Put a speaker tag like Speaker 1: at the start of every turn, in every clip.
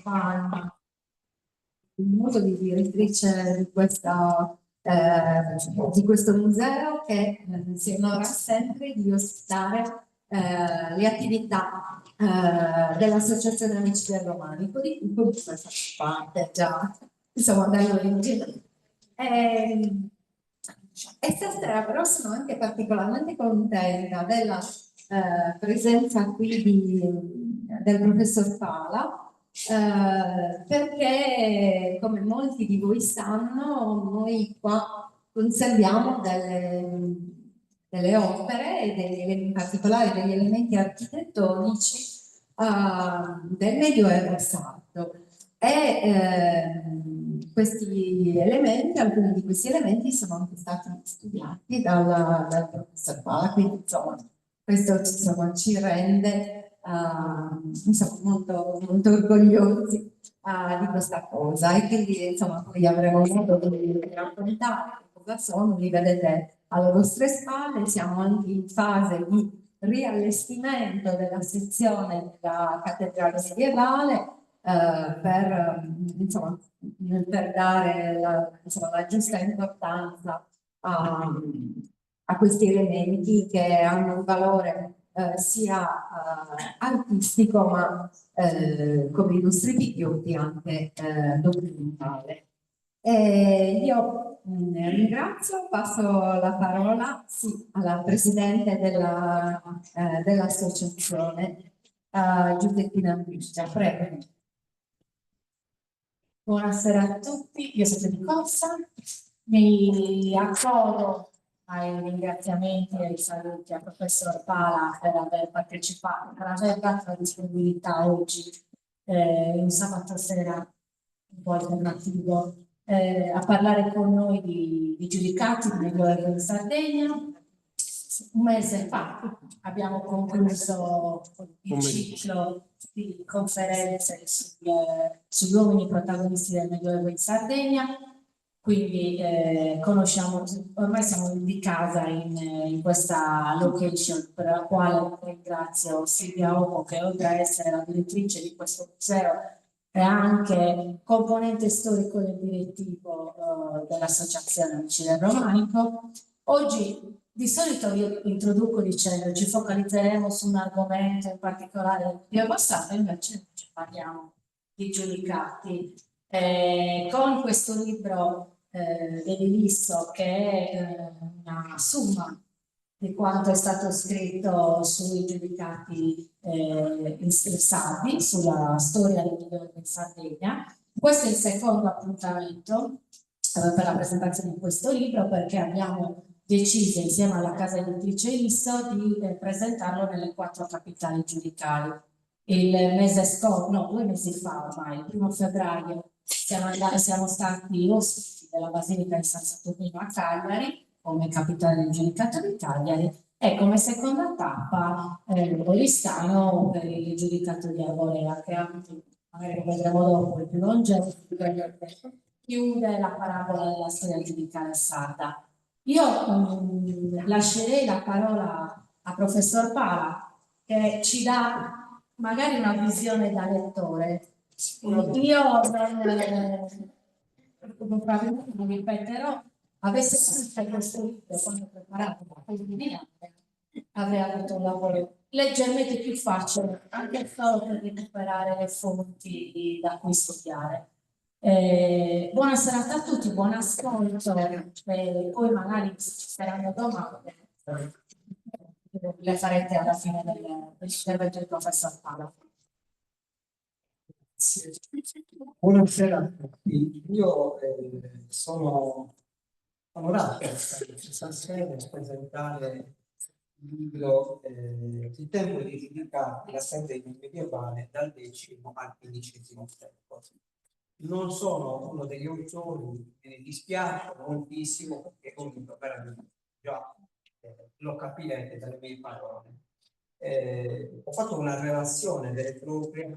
Speaker 1: Palma, il modo di direttrice di questo museo che si onora sempre di ospitare le attività dell'Associazione Amici del Romanico, di cui comunque faccio parte già, insomma, dall'origine. E stasera però sono anche particolarmente contenta della presenza qui del professor Pala, perché come molti di voi sanno, noi qua conserviamo delle opere e in particolare degli elementi architettonici del Medioevo sardo. Questi elementi, alcuni di questi elementi sono anche stati studiati dal professor Pala, quindi insomma questo insomma, ci rende insomma, molto, molto orgogliosi di questa cosa e quindi insomma poi avremo modo di raccontare cosa sono, li vedete alle vostre spalle, siamo anche in fase di riallestimento della sezione della cattedrale medievale insomma, per dare la giusta importanza a questi elementi che hanno un valore sia artistico ma come i nostri pittoti anche documentale. Io ringrazio, passo la parola alla Presidente dell'associazione, Giuseppina Ambiscia. Prego.
Speaker 2: Buonasera a tutti, io sono di Corsa, mi accodo ai ringraziamenti e ai saluti al professor Pala per aver partecipato, per aver dato la disponibilità oggi, un sabato sera un po' alternativo, a parlare con noi di giudicati di Medioevo in Sardegna. Un mese fa abbiamo concluso il ciclo di conferenze sugli uomini protagonisti del Medioevo in Sardegna, quindi conosciamo, ormai siamo di casa in questa location, per la quale ringrazio Silvia Oco, che oltre a essere la direttrice di questo museo è anche componente storico del direttivo dell'Associazione Amici del Romanico. Oggi di solito io introduco dicendo ci focalizzeremo su un argomento in particolare del periodo passato, invece ci parliamo di giudicati. Con questo libro dell'Ilisso, che è una somma di quanto è stato scritto sui giudicati sardi, sulla storia del Medioevo in Sardegna. Questo è il secondo appuntamento per la presentazione di questo libro, perché abbiamo deciso insieme alla casa editrice Isso di presentarlo nelle 4 capitali giudicali. Il mese scorso, no, 2 mesi fa ormai, il 1° febbraio, siamo stati ospiti della Basilica di San Saturnino a Cagliari, come capitale del giudicato di Cagliari, e come seconda tappa Oristano per il giudicato di Arborea, che anche, magari lo vedremo dopo, il più longevo, chiude la parabola della storia giudicale sarda. Io lascerei la parola al professor Pala, che ci dà magari una visione da lettore. Io non mi ripeterò, avessi scritto questo libro quando ho preparato avrei avuto un lavoro leggermente più facile, anche solo per recuperare le fonti da cui studiare. Buona serata a tutti, buon ascolto, poi magari ci saranno domande, le farete alla fine dell'intervento del professor Pala.
Speaker 3: Buonasera a tutti, io sono onorato stasera di presentare il libro Il tempo di giudicati, la Sardegna medievale dal X al XV secolo. Non sono uno degli autori, me ne dispiace moltissimo perché comunque veramente già lo capirete dalle mie parole. Ho fatto una relazione delle proprie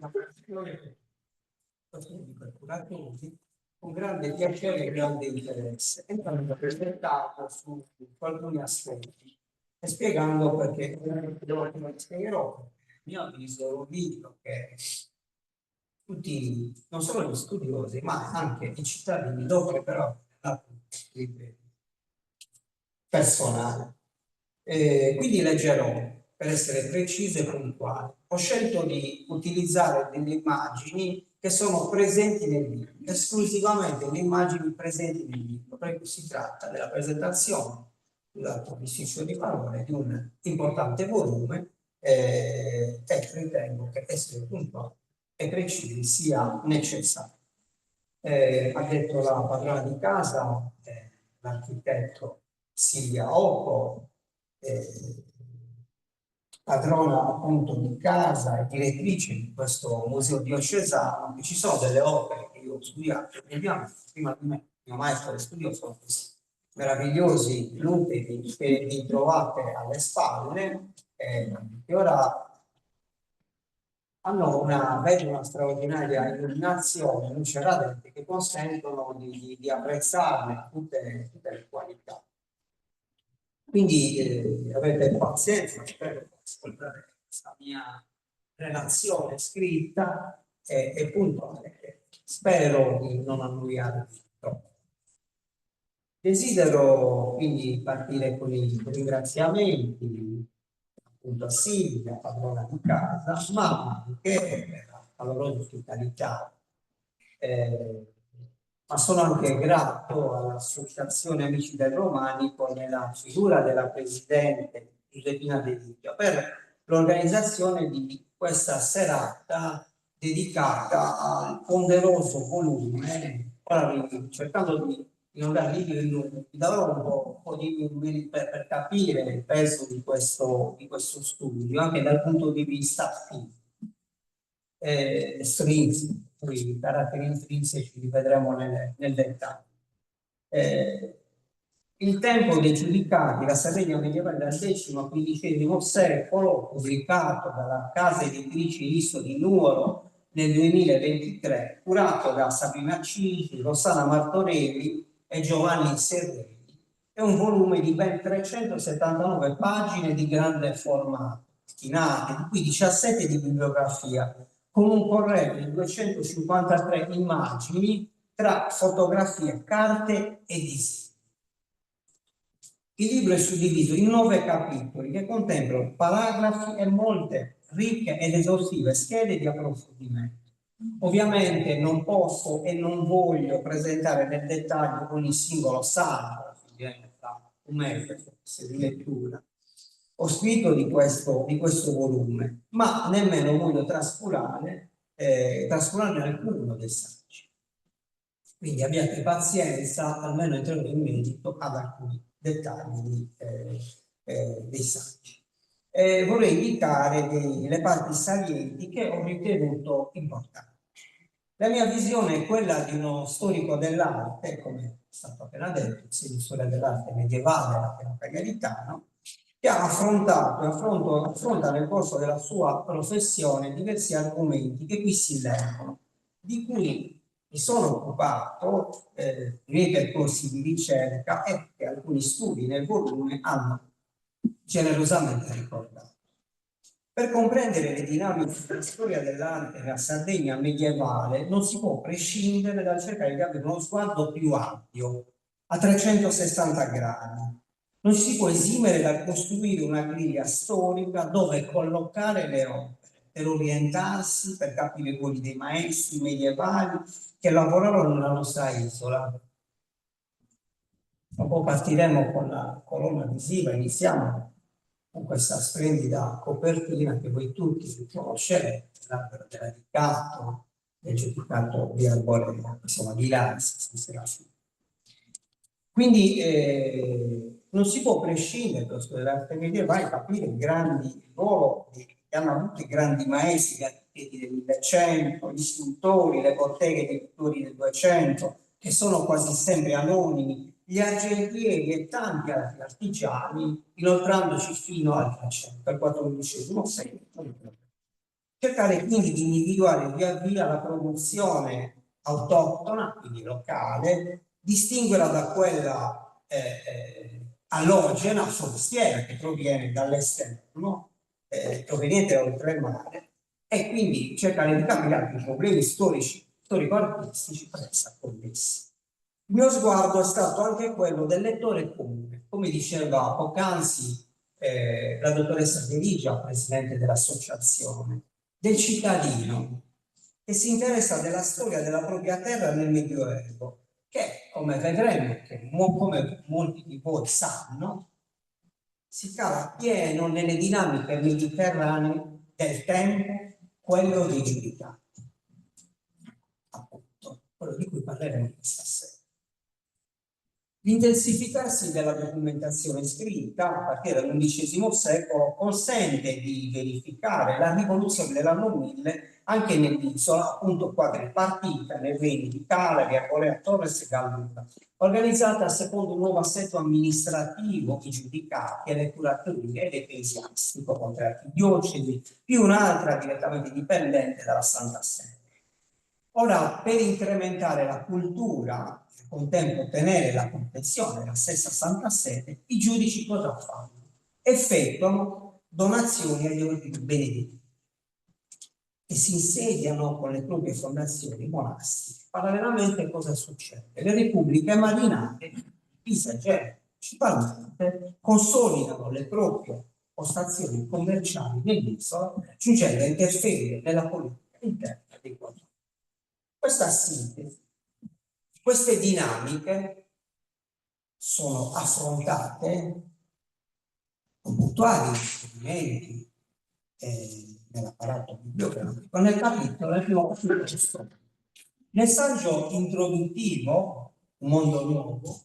Speaker 3: con grande piacere e grande interesse, entrando per dettaglio su alcuni aspetti e spiegando perché lo spiegherò. A mio avviso è un libro che tutti, non solo gli studiosi, ma anche i cittadini dovrebbero avere personale. Quindi leggerò per essere preciso e puntuale. Ho scelto di utilizzare delle immagini che sono presenti nel libro, esclusivamente le immagini presenti nel libro, perché si tratta della presentazione, dal istituto di parole, di un importante volume e ritengo che essere puntuale e precisi sia necessario. Ha detto la padrona di casa, l'architetto Silvia Occo, padrona appunto di casa e direttrice di questo museo diocesano, che ci sono delle opere che io ho studiato, ovviamente prima di me, il mio maestro di studio sono questi meravigliosi luteri che vi trovate alle spalle, che ora vedo una straordinaria illuminazione, luce radente, che consentono di apprezzarne tutte le qualità. Quindi avete pazienza per ascoltare questa mia relazione scritta e puntuale. Spero di non annoiarvi troppo. Desidero quindi partire con i ringraziamenti appunto a Silvia, padrona di casa, ma anche per la calorosa ospitalità. Ma sono anche grato all'Associazione Amici del Romanico nella figura della Presidente Giuseppina De Livio per l'organizzazione di questa serata dedicata al ponderoso volume. Ora cercando di non darvi vi darò un po' di numeri per capire il peso di questo studio, anche dal punto di vista fisico. I caratteri intrinseci li vedremo nel dettaglio. Il tempo dei giudicati, la Sardegna medievale dal X al XV secolo, pubblicato dalla casa editrice Isto di Nuoro nel 2023, curato da Sabrina Cisi, Rossana Martorelli e Giovanni Serrelli. È un volume di ben 379 pagine di grande formato, stinate, di cui 17 di bibliografia, con un corretto di 253 immagini tra fotografie, carte e disegni. Il libro è suddiviso in 9 capitoli che contemplano paragrafi e molte ricche ed esaustive schede di approfondimento. Ovviamente non posso e non voglio presentare nel dettaglio ogni singolo salmo, un metro di lettura. Ho scritto di questo volume, ma nemmeno voglio trascurare alcuno dei saggi. Quindi abbiate pazienza, almeno entrerò in merito ad alcuni dettagli dei saggi. Vorrei indicare le parti salienti che ho ritenuto importanti. La mia visione è quella di uno storico dell'arte, come è stato appena detto, il storia dell'arte medievale, l'appena cagliaritano, che ha affrontato e affronta nel corso della sua professione diversi argomenti che qui si leggono, di cui mi sono occupato nei miei percorsi di ricerca e che alcuni studi nel volume hanno generosamente ricordato. Per comprendere le dinamiche della storia dell'arte nella Sardegna medievale non si può prescindere dal cercare di avere uno sguardo più ampio, a 360 gradi. Non si può esimere dal costruire una griglia storica dove collocare le opere per orientarsi, per capire i ruoli dei maestri medievali che lavorarono nella nostra isola. Dopo partiremo con la colonna visiva, iniziamo con questa splendida copertina che voi tutti conoscerete, l'albero del radicato, del giudicato di Arborea, insomma di Lanza, quindi non si può prescindere dallo studio dell'arte medievale capire il ruolo che hanno avuto i grandi maestri, gli architetti del 1100, gli scultori, le botteghe dei pittori del 200, che sono quasi sempre anonimi, gli argentieri e tanti altri artigiani, inoltrandoci fino al 300, al XIV secolo. Cercare quindi di individuare via via la produzione autoctona, quindi locale, distinguerla da quella allogena, forestiera, che proviene dall'esterno, proveniente da oltremare, e quindi cercare di capire i problemi storico-artistici pressa connessi. Il mio sguardo è stato anche quello del lettore comune, come diceva poc'anzi la dottoressa Deligia, presidente dell'associazione, del cittadino che si interessa della storia della propria terra nel Medioevo, che, come vedremo, come molti di voi sanno, si cala pieno nelle dinamiche mediterranee del tempo, quello dei giudicati, appunto, quello di cui parleremo questa sera. L'intensificarsi della documentazione scritta a partire dall'XI secolo consente di verificare la rivoluzione dell'anno 1000 anche nell'isola, appunto quadripartita nei regni di Calabria, Arborea, Torres e Gallura, organizzata secondo un nuovo assetto amministrativo, i giudicati e le curatorie ed ecclesiastico, con 3 archidiocesi, più un'altra direttamente dipendente dalla Santa Sede. Ora, per incrementare la cultura e al contempo ottenere la protezione della stessa Santa Sede, i giudici cosa fanno? Effettuano donazioni agli ordini benedetti e si insediano con le proprie fondazioni monastiche. Parallelamente cosa succede? Le repubbliche marinate, Pisa e Genova, principalmente, consolidano le proprie postazioni commerciali nell'isola, giungendo a interferire nella politica interna dei quattro. Questa sintesi, queste dinamiche sono affrontate con puntuali strumenti nell'apparato bibliografico nel capitolo del primo capitolo. Nel saggio introduttivo, Un mondo nuovo,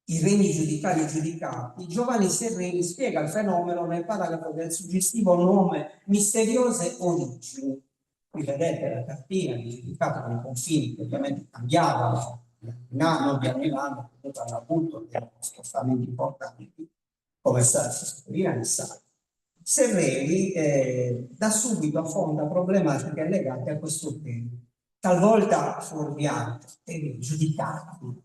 Speaker 3: i regni giudicali e giudicati, Giovanni Serreri spiega il fenomeno nel paragrafo del suggestivo nome Misteriose origini. Qui vedete la cartina indicata nei confini che ovviamente cambiavano di anno in anno, appunto dei spostamenti importanti, come si sottolinea nel saggio. Serreri da subito affronta problematiche legate a questo tema, talvolta fuorvianti, giudicati,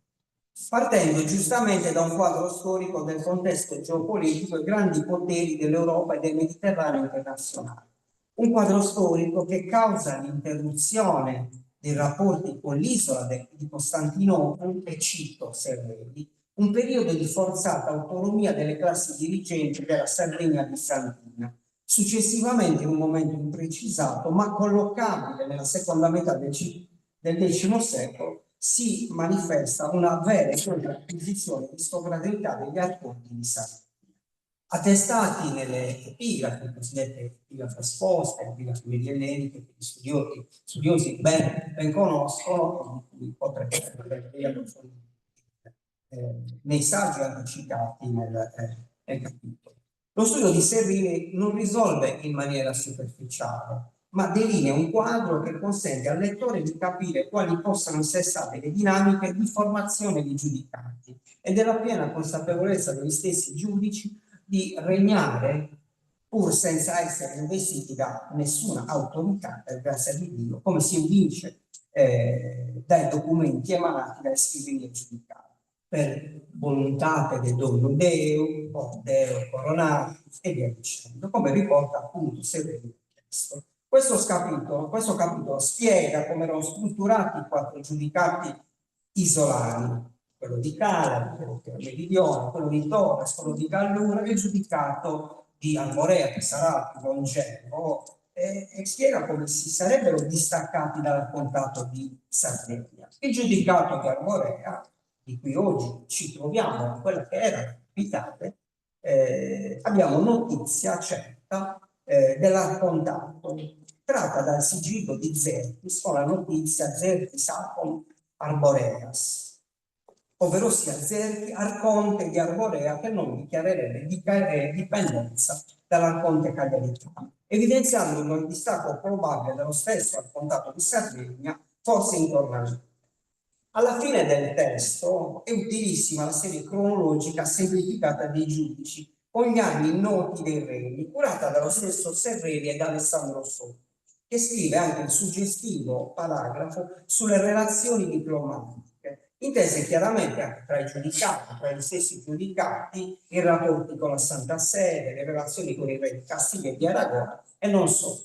Speaker 3: partendo giustamente da un quadro storico del contesto geopolitico e grandi poteri dell'Europa e del Mediterraneo internazionale. Un quadro storico che causa l'interruzione dei rapporti con l'isola di Costantinopoli, e cito Serreri, un periodo di forzata autonomia delle classi dirigenti della Sardegna bizantina, successivamente in un momento imprecisato, ma collocabile nella seconda metà del X secolo, si manifesta una vera e propria acquisizione di sovranità degli arconti di Sardegna. Attestati nelle epigrafi, cosiddette epigrafi esposte, epigrafi medielleniche, che gli studiosi ben conoscono, di cui potrebbe essere nei saggi anticipati nel capitolo. Lo studio di Serreri non risolve in maniera superficiale, ma delinea un quadro che consente al lettore di capire quali possano essere state le dinamiche di formazione dei giudicanti e della piena consapevolezza degli stessi giudici di regnare pur senza essere investiti da nessuna autorità, per grazia di Dio, come si evince dai documenti emanati dalle scrivanie giudicali, per volontate del Dominum Deum, o Deo Coronatus e via dicendo, come riporta appunto Serreri nel testo. Questo capitolo spiega come erano strutturati i 4 giudicati isolani, quello di Calabria, quello del Meridione, quello di Torres, quello di Gallura e il giudicato di Arborea, che sarà più longevo, e spiega come si sarebbero distaccati dal contatto di Sardegna. Il giudicato di Arborea, di cui oggi ci troviamo, quella che era la capitale, abbiamo notizia certa dell'arcontato, tratta dal sigillo di Zertis con la notizia Zertis Apon Arboreas, ovvero sia Zerti, arconte di Arborea, che non dichiarerebbe dipendenza dall'arconte cagliaritano, evidenziando un distacco probabile dello stesso arcontato di Sardegna, forse intorno a lì. Alla fine del testo è utilissima la serie cronologica semplificata dei giudici, con gli anni noti dei regni, curata dallo stesso Serreri e da Alessandro Sotto, che scrive anche il suggestivo paragrafo sulle relazioni diplomatiche intese chiaramente anche tra i giudicati, tra gli stessi giudicati, i rapporti con la Santa Sede, le relazioni con i re di Castiglia e di Aragona e non solo.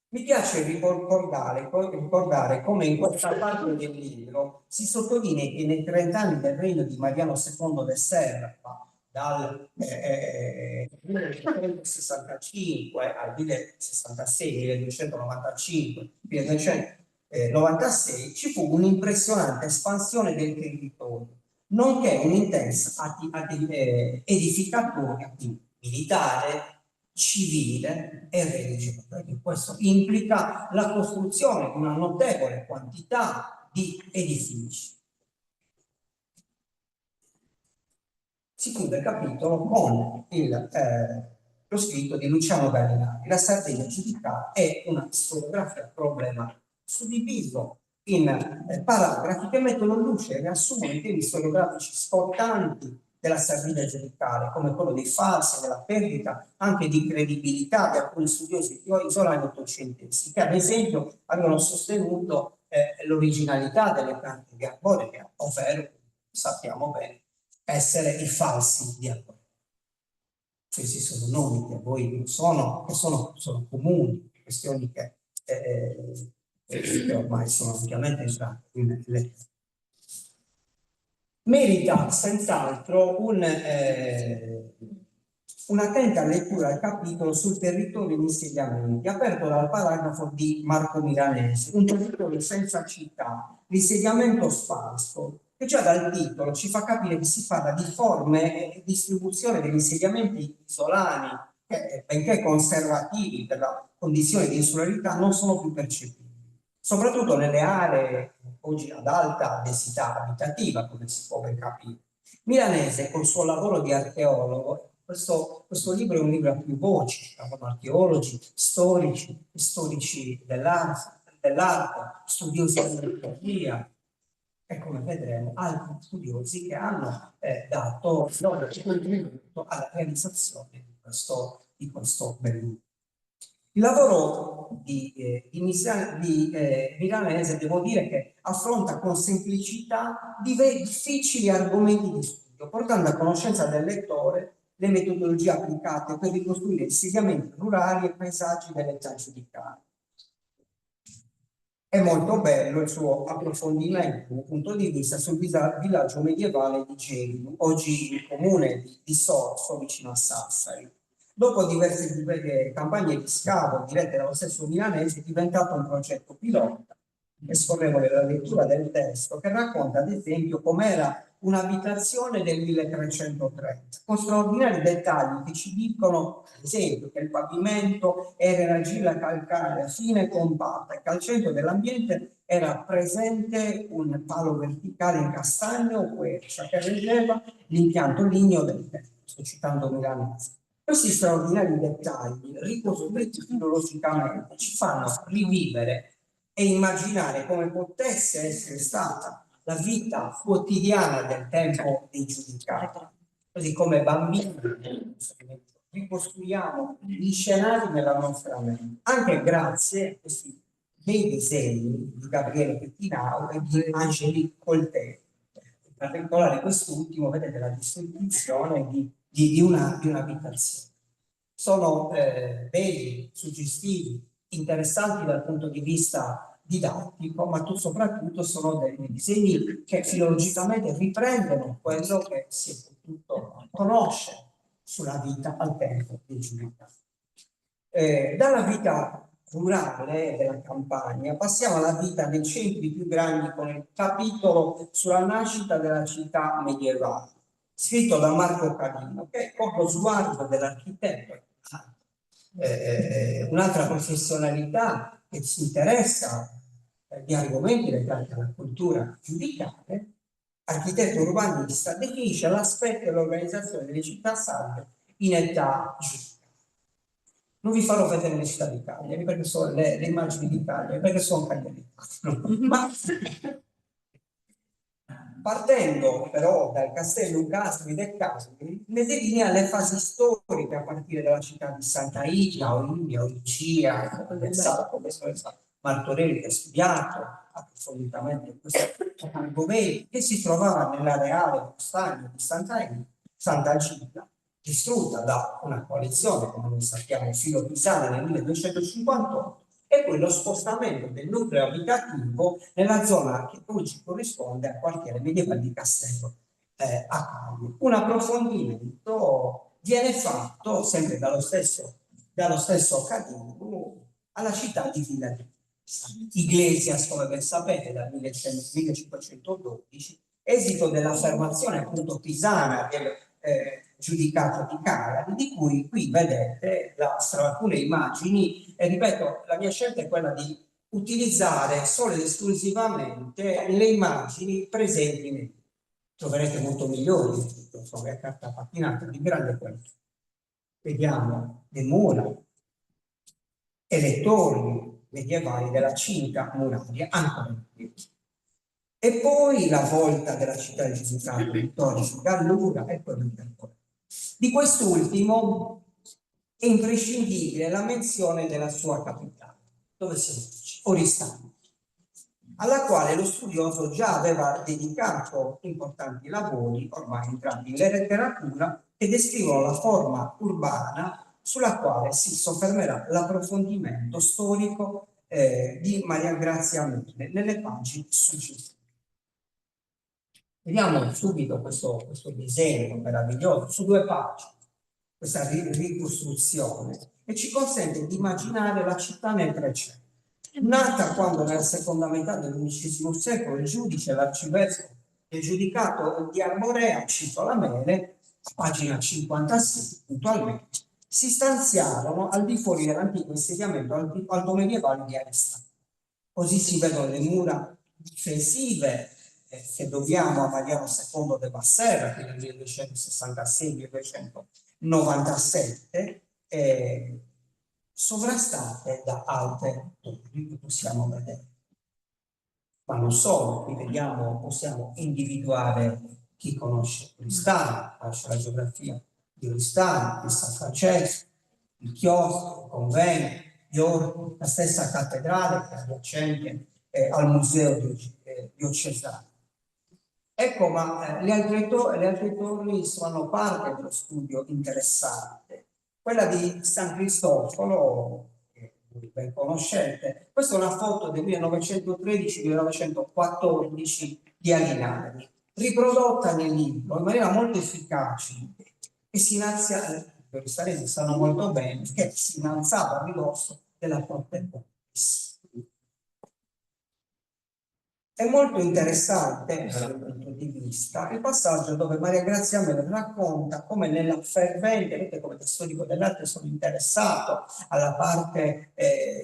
Speaker 3: Mi piace ricordare come in questa parte del libro si sottolinea che nei 30 anni del regno di Mariano II del Serpa, dal 1265 al 1066, 1295, 1296, ci fu un'impressionante espansione del territorio, nonché un'intensa edificazione militare, civile e religiosa. Questo implica la costruzione di una notevole quantità di edifici. Si chiude il capitolo con lo scritto di Luciano Gallinari, La Sardegna giudicata è una storiografia problematica, suddiviso in paragrafi che mettono in luce e riassumono i temi storiografici sportanti della Sardegna giudicale, come quello dei falsi, della perdita anche di credibilità di alcuni studiosi isolani ottocenteschi, che ad esempio avevano sostenuto l'originalità delle carte di Arborea, ovvero, sappiamo bene, essere i falsi di Arborea. Questi sono nomi che a voi non sono comuni, questioni che ormai sono ampiamente entrate in lettere. Merita senz'altro un'attenta lettura del capitolo sul territorio di insediamenti, aperto dal paragrafo di Marco Milanese, un territorio senza città, l'insediamento sparso, che già dal titolo ci fa capire che si parla di forme e distribuzione degli insediamenti isolani, che benché conservativi per la condizione di insularità non sono più percepibili, soprattutto nelle aree oggi ad alta densità abitativa, come si può ben capire. Milanese, col suo lavoro di archeologo, questo libro è un libro a più voci, archeologi, storici dell'arte, studiosi dell'archeologia, e come vedremo altri studiosi che hanno dato il loro contributo alla realizzazione di questo bel libro. Il lavoro di Milanese, devo dire che affronta con semplicità difficili argomenti di studio, portando a conoscenza del lettore le metodologie applicate per ricostruire insediamenti rurali e paesaggi dell'età giudicale. È molto bello il suo approfondimento dal punto di vista sul villaggio medievale di Gelido, oggi il comune di Sorso, vicino a Sassari. Dopo diverse campagne di scavo dirette dallo stesso Milanese, è diventato un progetto pilota e scorrevole la lettura del testo, che racconta ad esempio com'era un'abitazione del 1330, con straordinari dettagli che ci dicono, ad esempio, che il pavimento era in argilla calcarea fine e compatta e che al centro dell'ambiente era presente un palo verticale in castagno o quercia che reggeva l'impianto ligneo del tetto. Sto citando Milanese. Questi straordinari dettagli, ricostruiti filologicamente, ci fanno rivivere e immaginare come potesse essere stata la vita quotidiana del tempo dei giudicati. Così come bambini ricostruiamo gli scenari nella nostra mente, anche grazie a questi bei disegni di Gabriele Pettinau e di Angelique Coltet. In particolare quest'ultimo, vedete la distribuzione di un'abitazione. Sono belli, suggestivi, interessanti dal punto di vista didattico, ma soprattutto sono dei disegni che filologicamente riprendono quello che si è potuto conoscere sulla vita al tempo dei giudicati. Dalla vita rurale della campagna passiamo alla vita nei centri più grandi con il capitolo sulla nascita della città medievale, scritto da Marco Calino, che con lo sguardo dell'architetto, un'altra professionalità che si interessa di argomenti legati alla cultura giudicale, architetto urbanista, definisce l'aspetto e l'organizzazione delle città sarde in età giudicale. Non vi farò vedere le città di Cagliari, perché sono le immagini di Cagliari, perché sono cagliari. Ma partendo però dal castello Uncastri del Casri, ne delinea le fasi storiche a partire dalla città di Santa Igia, Olimpia, Olicia, Martorelli che ha studiato, approfonditamente questo argomento, che si trovava nell'areale montagna di Santa Gilla, distrutta da una coalizione, come noi sappiamo, filo-pisana nel 1258, e poi lo spostamento del nucleo abitativo nella zona che oggi corrisponde al quartiere medievale di Castello a Cagli. Un approfondimento viene fatto sempre dallo stesso Cadino alla città di Villa di Iglesias, come ben sapete, dal 1512, esito dell'affermazione appunto pisana del giudicato di Cagliari, di cui qui vedete alcune immagini, e ripeto, la mia scelta è quella di utilizzare solo ed esclusivamente le immagini presenti nei libri. Troverete molto migliori, insomma, è carta patinata di grande qualità. Vediamo le mura e le torri medievali della cinta muraria ancora in piedi. E poi la volta della città del giudicato di Torre Gallura e poi ancora. Di quest'ultimo è imprescindibile la menzione della sua capitale, dove si dice Oristano, alla quale lo studioso già aveva dedicato importanti lavori, ormai entrati in letteratura, che descrivono la forma urbana sulla quale si soffermerà l'approfondimento storico di Maria Grazia Mille nelle pagine successive. Vediamo subito questo disegno meraviglioso su 2 pagine, questa ricostruzione, e ci consente di immaginare la città nel 300. Nata quando nella seconda metà dell'undicesimo secolo il giudice, l'arcivescovo del giudicato di Arborea, cito la Mele, pagina 56, puntualmente, si stanziarono al di fuori dell'antico insediamento altomedievale di Arista. Così si vedono le mura difensive che dobbiamo a Mariano II de Bassera, che nel 1266-1297, sovrastate da alte torri che possiamo vedere. Ma non solo, qui vediamo, possiamo individuare chi conosce Oristano, conosce la geografia di Oristano, di San Francesco, il chiostro, il convento, gli orti, la stessa cattedrale che è adiacente al museo diocesano. Ecco, ma le altre torri sono parte dello studio interessante. Quella di San Cristoforo, che voi ben conoscete, questa è una foto del 1913-1914 di Alinari, riprodotta nel libro in maniera molto efficace, e si innalza, i oristanesi sanno molto bene, che si innalzava a ridosso della Porta Portis. È molto interessante dal punto di vista il passaggio dove Maria Grazia Mele racconta come nella fervente, vedete come da storico dell'arte sono interessato alla parte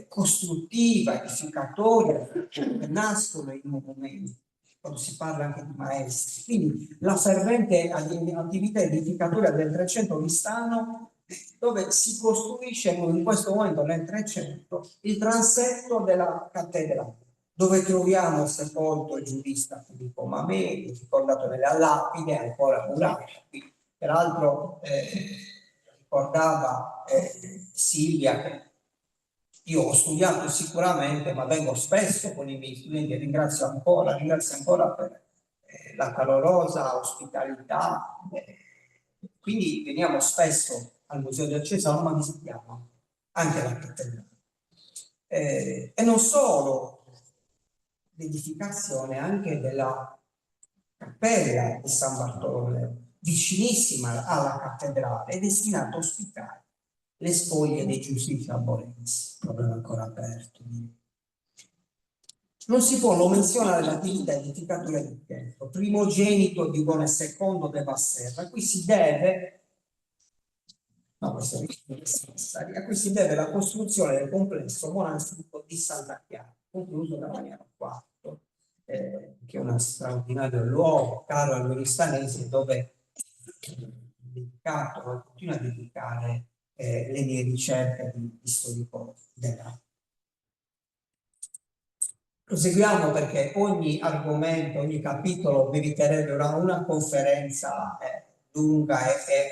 Speaker 3: costruttiva, edificatoria, che nascono i monumenti, quando si parla anche di maestri. Quindi la fervente attività edificatoria del 300 Oristano, dove si costruisce in questo momento nel 300 il transetto della cattedrale, dove troviamo sepolto il giurista Filippo Mameli, ricordato nella lapide ancora murata. Peraltro ricordava Silvia, che io ho studiato sicuramente, ma vengo spesso con i miei studenti, e ringrazio ancora per la calorosa ospitalità. Quindi veniamo spesso al Museo del Cesano, ma visitiamo anche la cattedrale. E non solo, l'edificazione anche della cappella di San Bartolomeo, vicinissima alla cattedrale, è destinata a ospitare le spoglie dei giustizi alborensi, problema ancora aperto. Non si può non menzionare l'attività edificativa di Pietro, primogenito di Ugone II de Basserra, a cui si deve a cui si deve la costruzione del complesso monastico di Santa Chiara, concluso da Mariano IV, che è uno straordinario luogo caro agli oristanesi, dove continua a dedicare le mie ricerche di storico dell'arte. Proseguiamo, perché ogni argomento, ogni capitolo meriterebbe una conferenza lunga e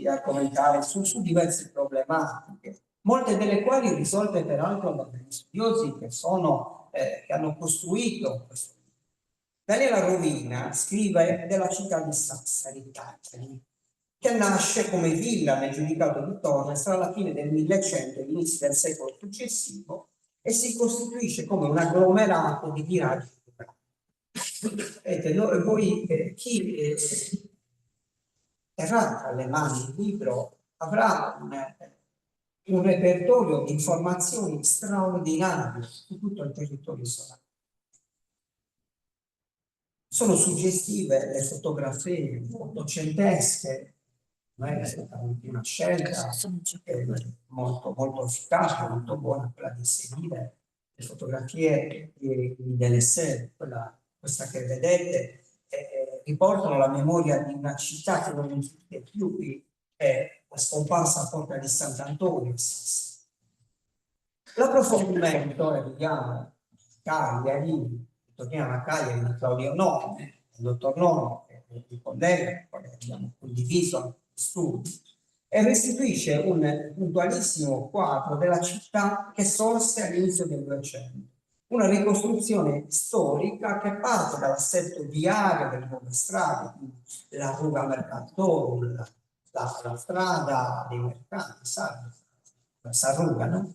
Speaker 3: argomentare su diverse problematiche, molte delle quali risolte peraltro da degli studiosi che sono che hanno costruito questo. Daniela Rovina scrive della città di Sassari, che nasce come villa nel giudicato di Torres tra la fine del 1100 e gli inizi del secolo successivo e si costituisce come un agglomerato di villaggi. Poi chi terrà tra le mani il libro avrà un repertorio di informazioni straordinarie su tutto il territorio isolano. Sono suggestive le fotografie ottocentesche, non è stata una scelta molto, molto efficace, molto buona quella di seguire le fotografie delle sere, questa che vedete, riportano la memoria di una città che non esiste più, qui è la scomparsa Porta di Sant'Antonio. L'approfondimento, vediamo, Cagliari, torniamo a Cagliari di Claudio Nono, il dottor Nono, che è il collega, poi abbiamo condiviso gli studi, e restituisce un puntualissimo quadro della città che sorse all'inizio del Novecento. Una ricostruzione storica che parte dall'assetto viario delle nuove strade, la Ruga Mercatorum, la strada dei mercanti, la Sarruga, no?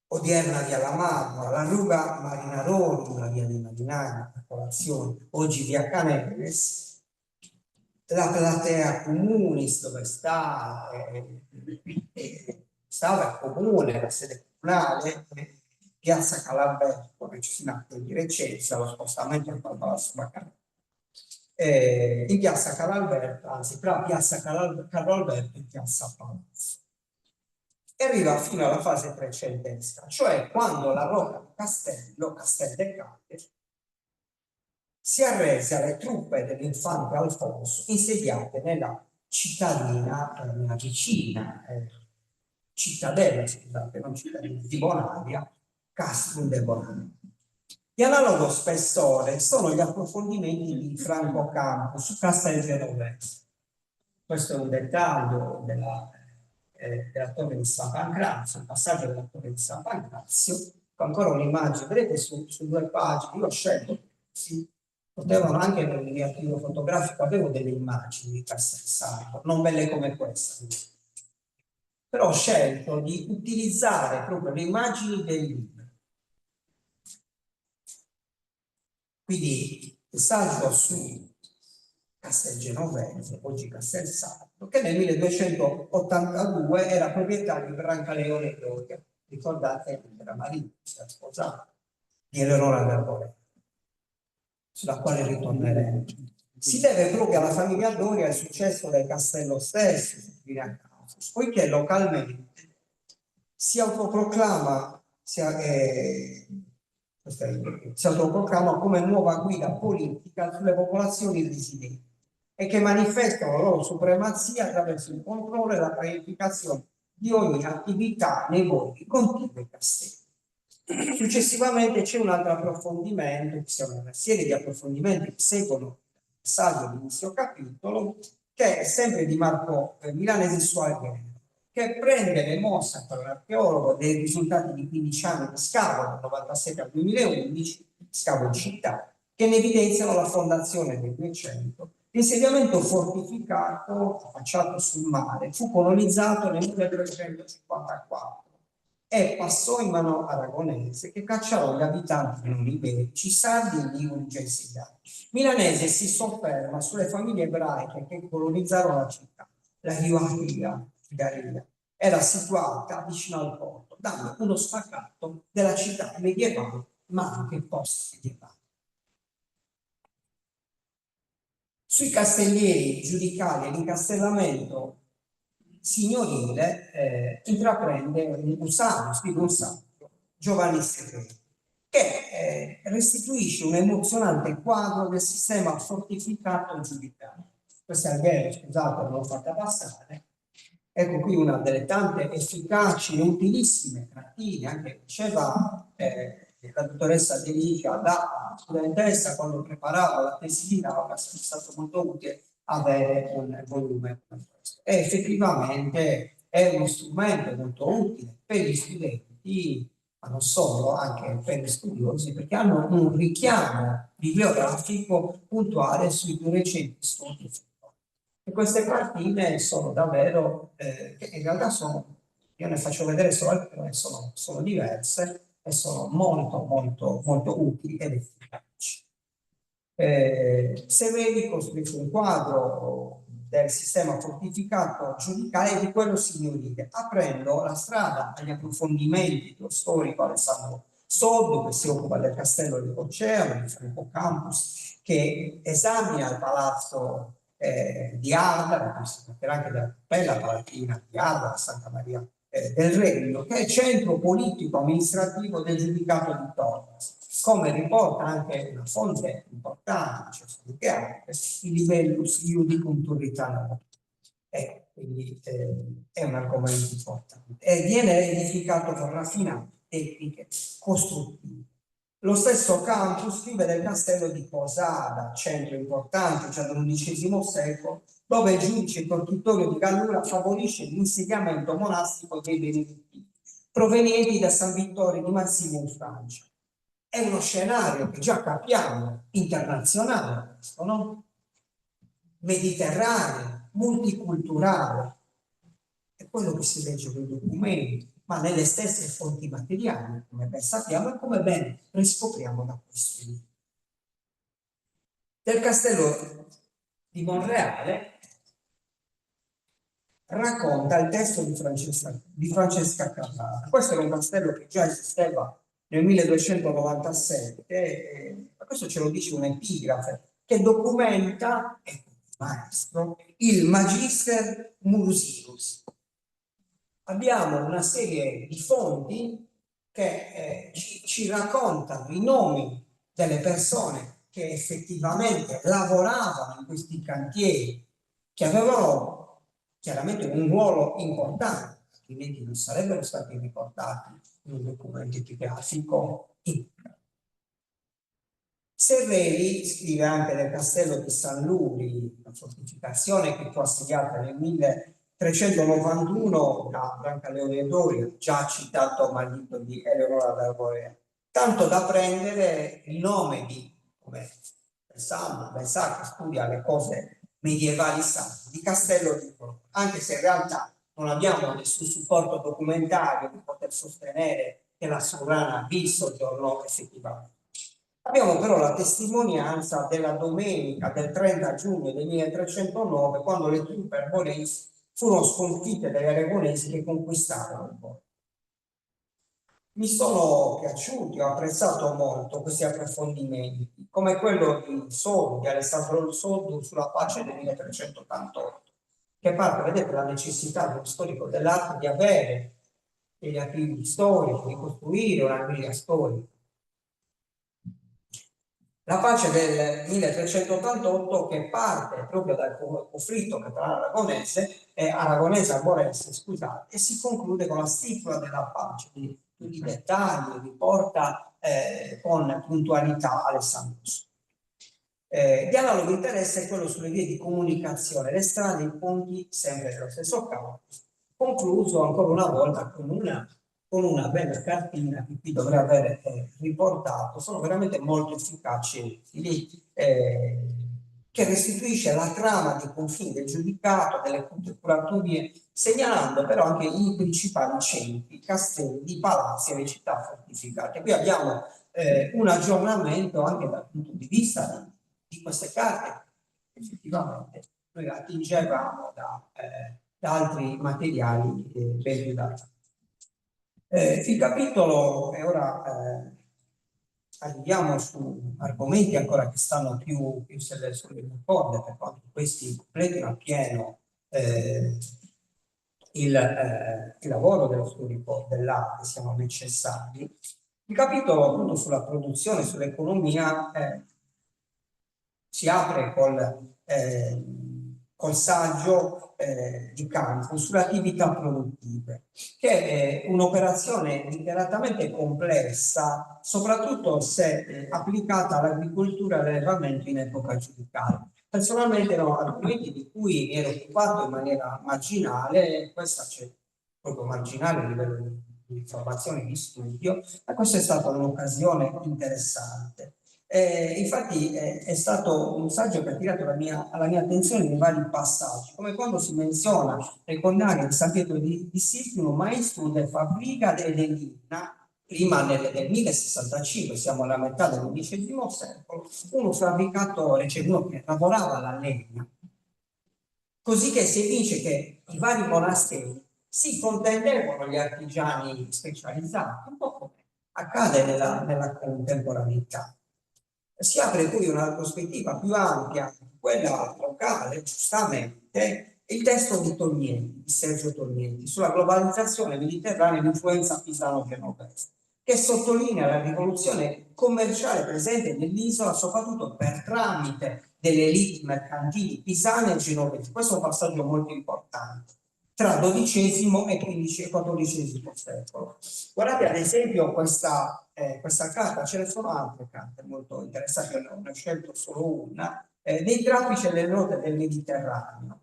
Speaker 3: Odierna via La Marmora, la Ruga Marinarorum, la via dei marinai, la colazione, oggi via Caneves, la Platea Communis, dove stava il comune, la sede comunale, Piazza Calalberto, vicinato di Recenzia, lo spostamento al Palazzo Baccarat. In Piazza Calalberto, anzi tra Piazza Calalberto e Piazza Palazzo. E arriva fino alla fase trecentesca, cioè quando la rocca di Castel del Cappe, si arrese alle truppe dell'infante Alfonso insediate nella cittadina, nella vicina cittadella, scusate, non cittadina, di Bonaria, Castrum de Bonaria. Di analogo spessore sono gli approfondimenti di Franco Campo su Castel Genovese. Questo è un dettaglio della torre di San Pancrazio, il passaggio della torre di San Pancrazio, ancora un'immagine, vedete su 2 pagine, io ho scelto, potevano anche nel mio archivio fotografico, avevo delle immagini di Castel Sangro, non belle come questa, però ho scelto di utilizzare proprio le immagini del libro. Quindi il salto su Castel Genovese, oggi Castel Sangro, che nel 1282 era proprietario di Brancaleone Doria. Ricordate che era marito, si era sposato di Eleonora Bergoglio, sulla quale ritorneremo. Si deve proprio alla famiglia Doria il successo del castello stesso, poiché localmente si autoproclama come nuova guida politica sulle popolazioni residenti e che manifestano la loro supremazia attraverso il controllo e la pianificazione di ogni attività nei borghi contigui ai castelli. Successivamente c'è un altro approfondimento, ci sono una serie di approfondimenti che seguono il passaggio dell'inizio capitolo, che è sempre di Marco Milanesi Suarghello, che prende le mosse per l'archeologo dei risultati di 15 anni di scavo dal 97 al 2011, scavo in città, che ne evidenziano la fondazione del 200. L'insediamento fortificato, affacciato sul mare, fu colonizzato nel 1354 e passò in mano aragonese, che cacciò gli abitanti non iberici, sardi, liguri, gensiliani. Milanese si sofferma sulle famiglie ebraiche che colonizzarono la città. La Fidaria era situata vicino al porto, dando uno spaccato della città medievale, ma anche post-medievale. Sui castellieri giudicali e l'incastellamento signorile intraprende un santo, Giovanni Segreti, che restituisce un emozionante quadro del sistema fortificato giudicale. Questa alberga, scusate, non l'ho fatta passare. Ecco qui una delle tante efficaci e utilissime cartine, anche diceva la dottoressa De Lica, da studentessa quando preparava la tesi di laurea, è stato molto utile avere un volume come questo. E effettivamente è uno strumento molto utile per gli studenti ma non solo, anche per gli studiosi, perché hanno un richiamo bibliografico puntuale sui più recenti studi. E queste cartine sono davvero, che in realtà sono, io ne faccio vedere solo alcune, sono diverse e sono molto, molto, molto utili ed efficaci. Severi costruisce un quadro del sistema fortificato giudicale e di quello signorile, aprendo la strada agli approfondimenti dello storico Alessandro Soddo, che si occupa del castello di Corceo, di Franco Campus, che esamina il palazzo di Arda, si tratterà anche della cappella palatina di Arda, Santa Maria del Regno, che è centro politico amministrativo del giudicato di Torres, come riporta anche una fonte importante, cioè che anche il Libellus Iudicum Turritanum. Quindi è un argomento importante. E viene edificato con raffinate tecniche costruttive. Lo stesso Campus scrive del castello di Posada, centro importante già dell'undicesimo secolo, dove il giudice Torquitorio di Gallura favorisce l'insediamento monastico dei benedettini, provenienti da San Vittore di Marsile in Francia. È uno scenario che già capiamo, internazionale, questo, no? Mediterraneo, multiculturale. È quello che si legge nei documenti, ma nelle stesse fonti materiali, come ben sappiamo e come ben riscopriamo da questo libro. Del castello di Monreale racconta il testo di Francesca Carrara. Questo era un castello che già esisteva nel 1297, e questo ce lo dice un'epigrafe che documenta, maestro, il Magister Mursirus. Abbiamo una serie di fonti che ci raccontano i nomi delle persone che effettivamente lavoravano in questi cantieri, che avevano chiaramente un ruolo importante, altrimenti non sarebbero stati riportati in un documento epigrafico integrale. Serrelli scrive anche del castello di San Luri, una fortificazione che fu assediata nel 1391 da Brancaleone Doria, già citato Marito di Eleonora d'Arborea, tanto da prendere il nome di, come pensavo, ben sa che studia le cose medievali sacre, di Castello di Porto, anche se in realtà non abbiamo nessun supporto documentario per poter sostenere che la sovrana vi soggiornò effettivamente. Abbiamo però la testimonianza della domenica del 30 giugno del 1309, quando le truppe arboresi furono sconfitte dagli aragonesi che conquistarono il borgo. Mi sono piaciuti, ho apprezzato molto questi approfondimenti, come quello di Alessandro Soddo sulla pace del 1388, che parte, vedete, la necessità dello storico dell'arte di avere degli archivi storici, di costruire una griglia storica. La pace del 1388 che parte proprio dal conflitto catalano-aragonese, aragonese-arborense, scusate, e si conclude con la stipula della pace, di tutti i dettagli, riporta con puntualità Alessandro. Di analogo interesse è quello sulle vie di comunicazione, le strade, i ponti, sempre dello stesso campus, concluso ancora una volta con una bella cartina che qui dovrei aver riportato. Sono veramente molto efficaci che restituisce la trama dei confini del giudicato, delle curatorie, segnalando però anche i principali centri, castelli, palazzi e le città fortificate. Qui abbiamo un aggiornamento anche dal punto di vista di queste carte. Effettivamente noi attingevamo da altri materiali ben più dati. Il capitolo, e ora arriviamo su argomenti ancora che stanno più sulle corde, per quanto questi completino appieno il lavoro dello studio dell'arte siano necessari. Il capitolo appunto sulla produzione, sull'economia si apre col saggio di campo sulle attività produttive, che è un'operazione literatamente complessa, soprattutto se applicata all'agricoltura e all'allevamento in epoca giudicale. Personalmente erano argomenti di cui mi ero occupato in maniera marginale, questa c'è proprio marginale a livello di formazione di studio, e questa è stata un'occasione interessante. Infatti è stato un saggio che ha attirato alla mia attenzione nei vari passaggi, come quando si menziona nel condario di San Pietro di Silfino, maestro de fabbrica ed Elina, prima del 1065, siamo alla metà del XI secolo, uno fabbricatore, cioè uno che lavorava alla legna, così che si dice che i vari monasteri si contendevano gli artigiani specializzati, un po' come accade nella contemporaneità. Si apre qui una prospettiva più ampia, quella locale, giustamente, il testo di Toglienti, di Sergio Toglienti, sulla globalizzazione mediterranea e l'influenza pisano-genovese, che sottolinea la rivoluzione commerciale presente nell'isola, soprattutto per tramite delle elite mercantili pisane e genovesi. Questo è un passaggio molto importante tra XII e XIV secolo. Guardate ad esempio questa carta, ce ne sono altre carte molto interessanti, ne ho scelto solo una, dei traffici e delle rotte del Mediterraneo,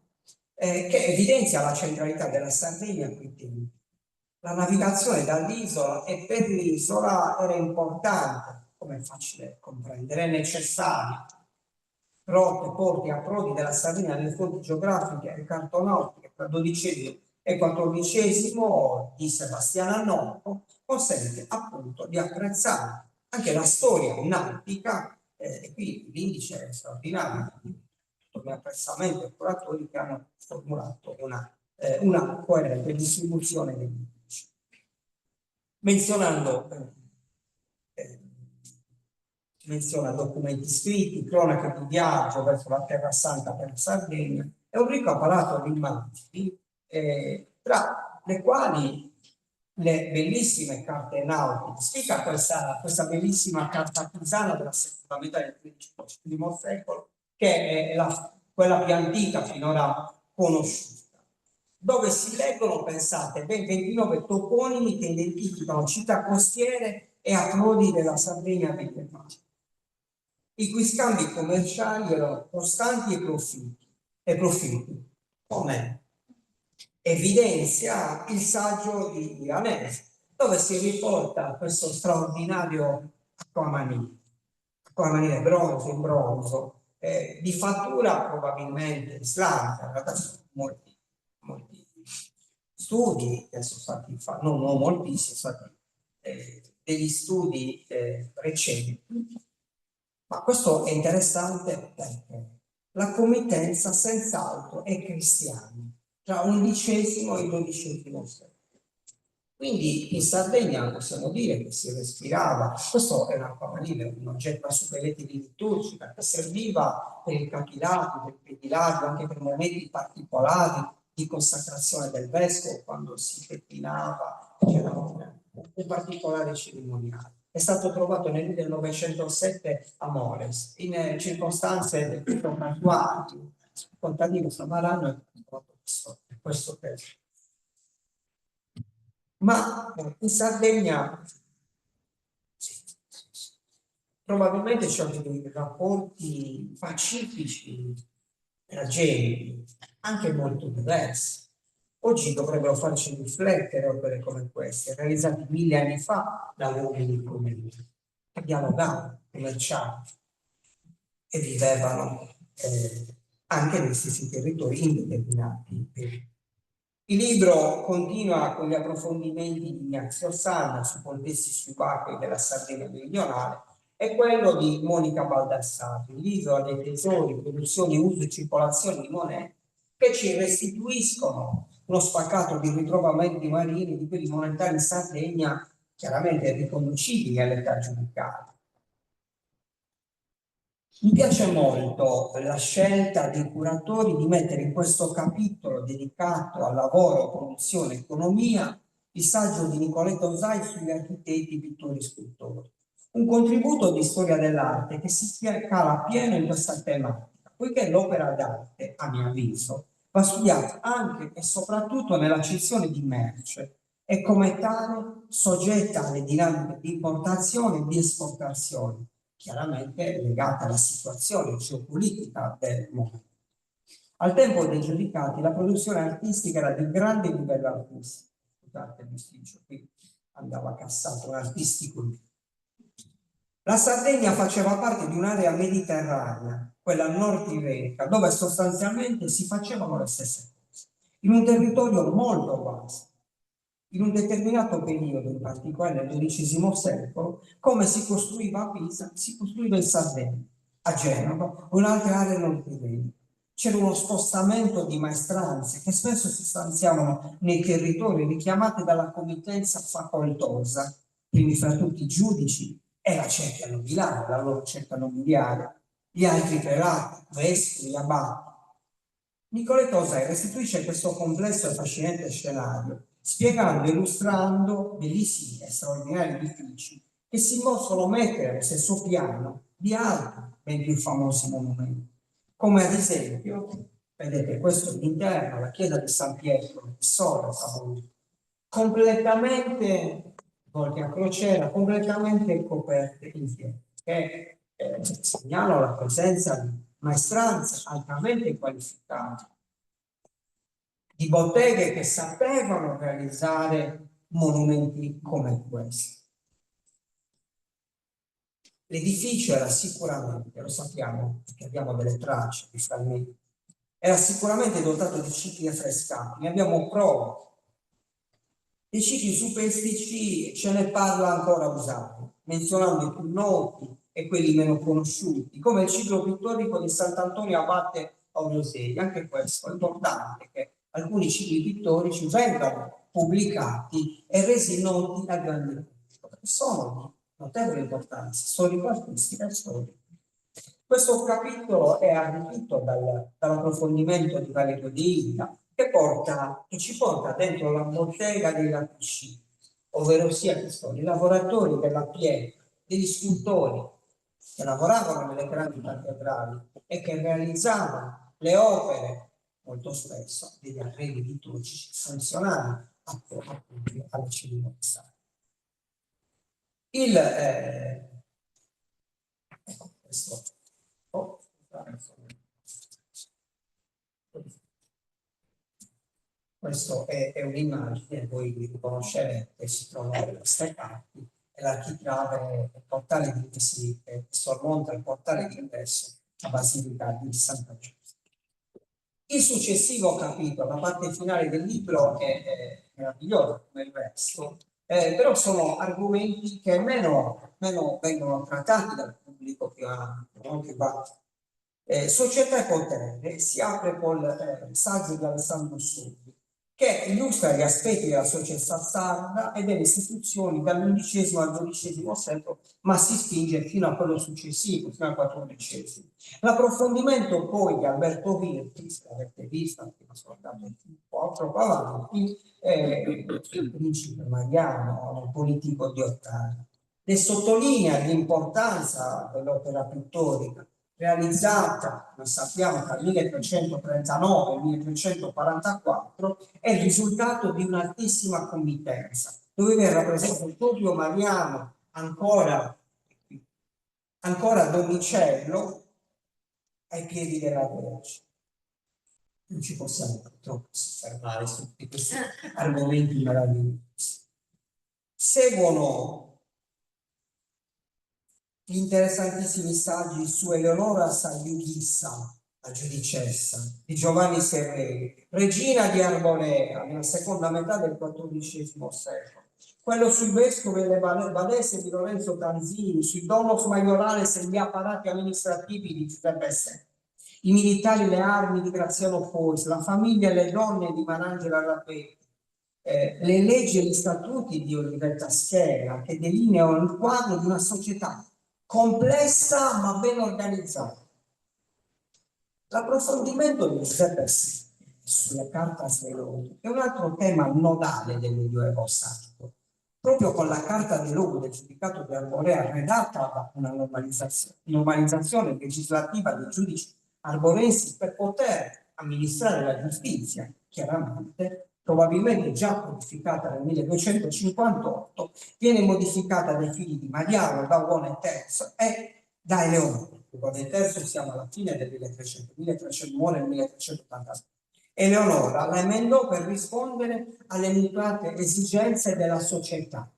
Speaker 3: che evidenzia la centralità della Sardegna a quei tempi. La navigazione dall'isola e per l'isola era importante, come è facile comprendere, è necessaria. Rotte, porti, approdi della Sardegna nelle fonti geografiche e cartonautiche tra XII e XIV di Sebastiano Annoppo consente appunto di apprezzare anche la storia nautica, e qui l'indice è straordinario, tutto il mio apprezzamento ai curatori che hanno formulato una coerente distribuzione degli indici. Menziona documenti scritti, cronache di viaggio verso la Terra Santa per la Sardegna e un ricco apparato di immagini, tra le quali le bellissime carte nautiche. Spiega questa bellissima carta pisana della seconda metà del XIII secolo, che è quella più antica finora conosciuta, dove si leggono, pensate, ben 29 toponimi che identificano città costiere e approdi della Sardegna meridionale, i cui scambi commerciali erano costanti e proficui, come evidenzia il saggio di Anese, dove si riporta questo straordinario acquamanile bronzo in bronzo, di fattura probabilmente islamica. In realtà sono molti studi che sono stati fatti, non moltissimi, sono stati degli studi recenti. Ma questo è interessante perché la committenza senz'altro è cristiana tra XI e XII secolo. Quindi in Sardegna possiamo dire che si respirava, questo è un acquamanile, un oggetto a suppellettili liturgica che serviva per il capilato, per il pedilaggio, anche per momenti particolari di consacrazione del vescovo, quando si pettinava, c'era un particolare cerimoniale. È stato trovato nel 1907 a Mores, in circostanze del tutto casuali. Il contadino Samarano ha trovato questo testo. Ma in Sardegna probabilmente c'è dei rapporti pacifici tra generi, anche molto diversi. Oggi dovrebbero farci riflettere opere come queste, realizzate 1000 anni fa da uomini comuni, che dialogavano, commerciavano e vivevano anche negli stessi territori in determinati periodi. Il libro continua con gli approfondimenti di Ignazio Sanna su contesti subacquei della Sardegna meridionale e quello di Monica Baldassarri, l'isola dei tesori, produzioni, uso e circolazione di monete, che ci restituiscono uno spaccato di ritrovamenti marini di quelli monetari in Sardegna, chiaramente riconducibili all'età giudicale. Mi piace molto la scelta dei curatori di mettere in questo capitolo dedicato al lavoro, produzione e economia il saggio di Nicoletto Zai sugli architetti, pittori e scultori. Un contributo di storia dell'arte che si cala pieno in questa tematica, poiché l'opera d'arte, a mio avviso, va studiata anche e soprattutto nell'accezione di merce e come tale soggetta alle dinamiche di importazione e di esportazione, chiaramente legata alla situazione geopolitica del mondo. Al tempo dei giudicati la produzione artistica era di grande livello artistico. Scusate, mi sticcio qui andava cassato, un artistico. La Sardegna faceva parte di un'area mediterranea, quella nord-iberica, dove sostanzialmente si facevano le stesse cose, in un territorio molto vasto. In un determinato periodo, in particolare nel XII secolo, come si costruiva a Pisa, si costruiva in Sardegna, a Genova o in altre aree nord-iberiche. C'era uno spostamento di maestranze che spesso si stanziavano nei territori richiamati dalla committenza facoltosa, primi fra tutti i giudici e la cerchia nobiliare, la loro cerchia nobiliare, gli altri prelati, vescovi, abati. Nicoletto Osei restituisce questo complesso e affascinante scenario, spiegando e illustrando bellissimi e straordinari edifici che si possono mettere allo stesso piano di altri ben più famosi monumenti, come ad esempio, vedete, questo è l'interno, la chiesa di San Pietro, il Sole, completamente volte a crociera, completamente coperte in pietra, che segnalano la presenza di maestranze altamente qualificate, di botteghe che sapevano realizzare monumenti come questo. L'edificio era sicuramente, lo sappiamo perché abbiamo delle tracce di frammenti, era sicuramente dotato di cicli affrescati, ne abbiamo prove. Dei cicli superstici ce ne parla ancora Usano, menzionando i più noti e quelli meno conosciuti, come il ciclo pittorico di Sant'Antonio Abate Aurosei. Anche questo è importante, che alcuni cicli pittorici vengano pubblicati e resi noti al grande pubblico, perché sono di notevole importanza storico-artistica e storica. Questo capitolo è arricchito dall'approfondimento di Valerio di Illa, che ci porta dentro la bottega dei latticini, ovvero sia che sono i lavoratori della pietra, degli scultori che lavoravano nelle grandi cattedrali e che realizzavano le opere, molto spesso, degli arredi liturgici funzionali appunto alle cerimonie sacre. Ecco questo. Questo è un'immagine, voi vi riconoscerete, si trova da queste parti, è l'architrave, il portale che sormonta il portale d'ingresso a Basilica di Santa Giuseppe. Il successivo capitolo, la parte finale del libro, è meravigliosa come il resto, però sono argomenti che meno vengono trattati dal pubblico più ampio, non più vasto. Società e potere, si apre col saggio di Alessandro Sordi, che illustra gli aspetti della società sarda e delle istituzioni dall'XI al XII secolo, ma si spinge fino a quello successivo, fino al XIV. L'approfondimento poi di Alberto Virtis, che avete visto, che sono andato un po' troppo avanti, il principe Mariano, il politico di Ottavio, ne sottolinea l'importanza dell'opera pittorica, realizzata, lo sappiamo, tra il 1339 e il 1344, è il risultato di un'altissima committenza, dove vi era presente Tullio Mariano, ancora Donicello, ai piedi della Vergine. Non ci possiamo purtroppo soffermare su tutti questi argomenti meravigliosi. Seguono gli interessantissimi saggi su Eleonora Saiudissa, la giudicessa, di Giovanni Serreri, regina di Arbolea nella seconda metà del XIV secolo, quello sui vescovi e le badesse di Lorenzo Tanzini, sui donos maiorales e gli apparati amministrativi di Giuseppe Serra, i militari e le armi di Graziano Fois, la famiglia e le donne di Marangela Rappetti, le leggi e gli statuti di Olivetta Schera, che delineano il quadro di una società complessa ma ben organizzata. L'approfondimento di Giuseppe sulla carta Sveloto è un altro tema nodale del Medioevo sacro. Proprio con la carta dei Logo del giudicato di Arborea, redatta da una normalizzazione legislativa dei giudici arborensi per poter amministrare la giustizia, chiaramente, probabilmente già codificata nel 1258, viene modificata dai figli di Mariano, da Uone III e da Eleonora. Uone III siamo alla fine del 1300, muore nel 1386. Eleonora la emendò per rispondere alle mutate esigenze della società,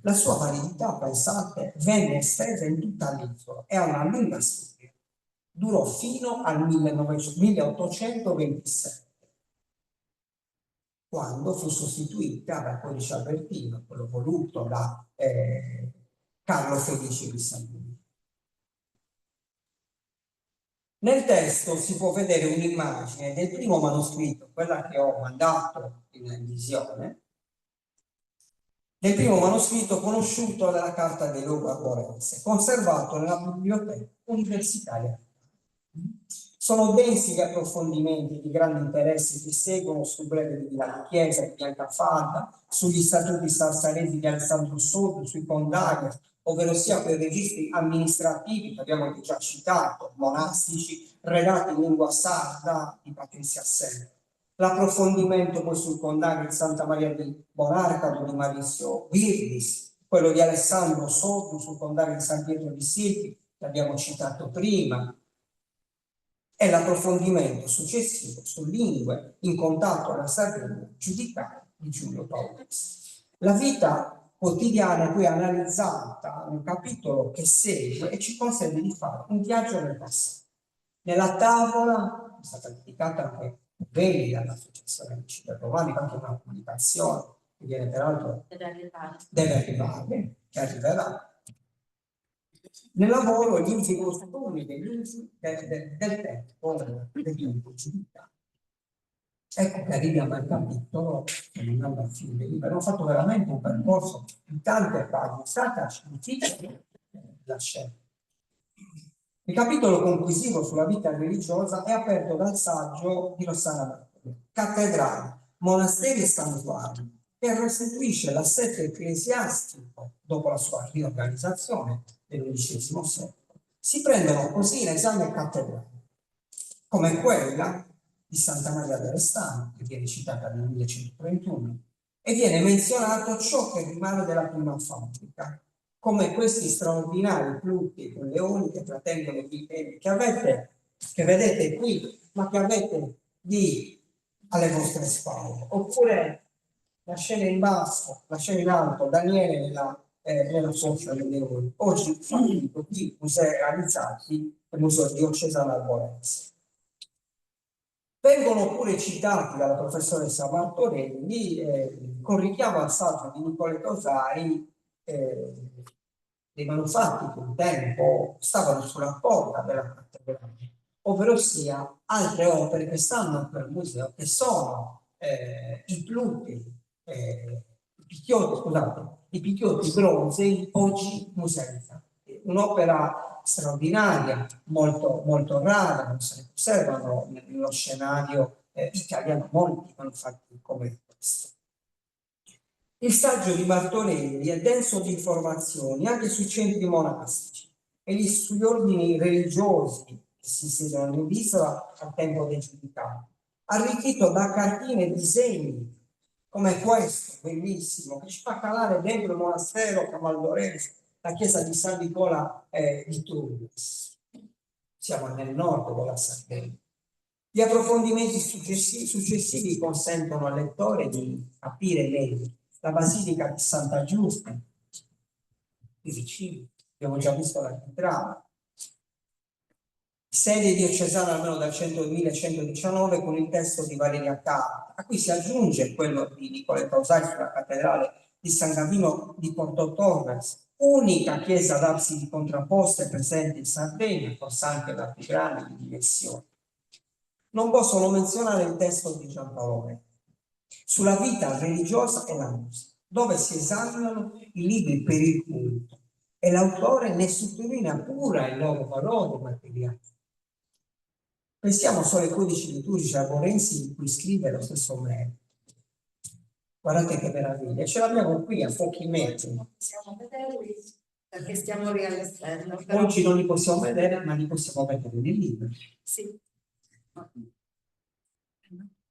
Speaker 3: La sua validità, pensate, venne estesa in tutta l'isola e ha una lunga storia. Durò fino al 1827, quando fu sostituita dal codice albertino, quello voluto da Carlo Felice di San Luigi. Nel testo si può vedere un'immagine del primo manoscritto, quella che ho mandato in visione, del primo manoscritto conosciuto della Carta dei Logo Arborense, conservato nella biblioteca universitaria. Sono densi gli approfondimenti di grande interesse che seguono sul breve di Villa di Chiesa, di Biancafanta, sugli statuti sarsaresi di Alessandro Soddu, sui condagni, ovvero sia quei registri amministrativi che abbiamo già citato, monastici, redatti in lingua sarda di Patrizia Serra. L'approfondimento poi sul condaglio di Santa Maria di Bonarcado di Maurizio Virdis, quello di Alessandro Soddu sul condaglio di San Pietro di Silvi, che abbiamo citato prima, e l'approfondimento successivo su lingue in contatto alla Sardegna giudicate di Giulio Paulista. La vita quotidiana è qui analizzata in un capitolo che segue e ci consente di fare un viaggio nel passato. Nella tavola è stata dedicata anche bene dall'Associazione Amici del Romano, anche una comunicazione che viene peraltro deve arrivare, che arriverà. Nel lavoro gli usi costumi degli usi del tempo giudicato. Ecco che arriviamo al capitolo che non andiamo a finire. Abbiamo fatto veramente un percorso di tante pagine, è stata difficile la scelta. Il capitolo conclusivo sulla vita religiosa è aperto dal saggio di Rossana Martini, Cattedrali, monasteri e santuari, che restituisce l'assetto ecclesiastico dopo la sua riorganizzazione del XI secolo. Si prendono così in esame cattedrali, come quella di Santa Maria d'Erestano, che viene citata nel 1131, e viene menzionato ciò che rimane della prima fabbrica, come questi straordinari pluti con leoni che trattengono i vitelli che vedete qui, ma che avete lì alle vostre spalle. Oppure la scena in basso, la scena in alto, Daniele nella fossa dei leoni. Oggi fatti qui musei realizzati nel Museo Diocesano Arborense. Vengono pure citati dalla professoressa Martorelli con richiamo al saggio di Nicoletta Osari dei manufatti che un tempo stavano sulla porta della cattedrale, ovvero sia altre opere che stanno per il museo, che sono i pluti, i picchiotti bronzei oggi museizzati. Un'opera straordinaria, molto, molto rara, non se ne conservano nello scenario italiano molti manufatti come questo. Il saggio di Martorelli è denso di informazioni anche sui centri monastici e sugli ordini religiosi che si insediano nell'isola al tempo dei giudicati, arricchito da cartine e disegni come questo, bellissimo, che ci fa calare dentro il monastero Camaldorese, la chiesa di San Nicola di Turris. Siamo nel nord della Sardegna. Gli approfondimenti successivi consentono al lettore di capire meglio la Basilica di Santa Giusta, qui vicino, abbiamo già visto l'architrave, sede diocesana almeno dal 1119 con il testo di Valeria Carta, a cui si aggiunge quello di Nicoletta Osari sulla cattedrale di San Gavino di Porto Torres, unica chiesa ad absidi contrapposte presente in Sardegna, forse anche la più grande di dimensioni. Non posso non menzionare il testo di Giampaolo sulla vita religiosa e la musica, dove si esaminano i libri per il culto e l'autore ne sottolinea pure il loro valore materiale. Pensiamo solo ai codici liturgici arborensi in cui scrive lo stesso Mero. Guardate che meraviglia, ce l'abbiamo qui a pochi metri.
Speaker 1: Possiamo vederli perché stiamo lì all'esterno. Però...
Speaker 3: Oggi non li possiamo vedere, ma li possiamo vedere nei libri.
Speaker 1: Sì.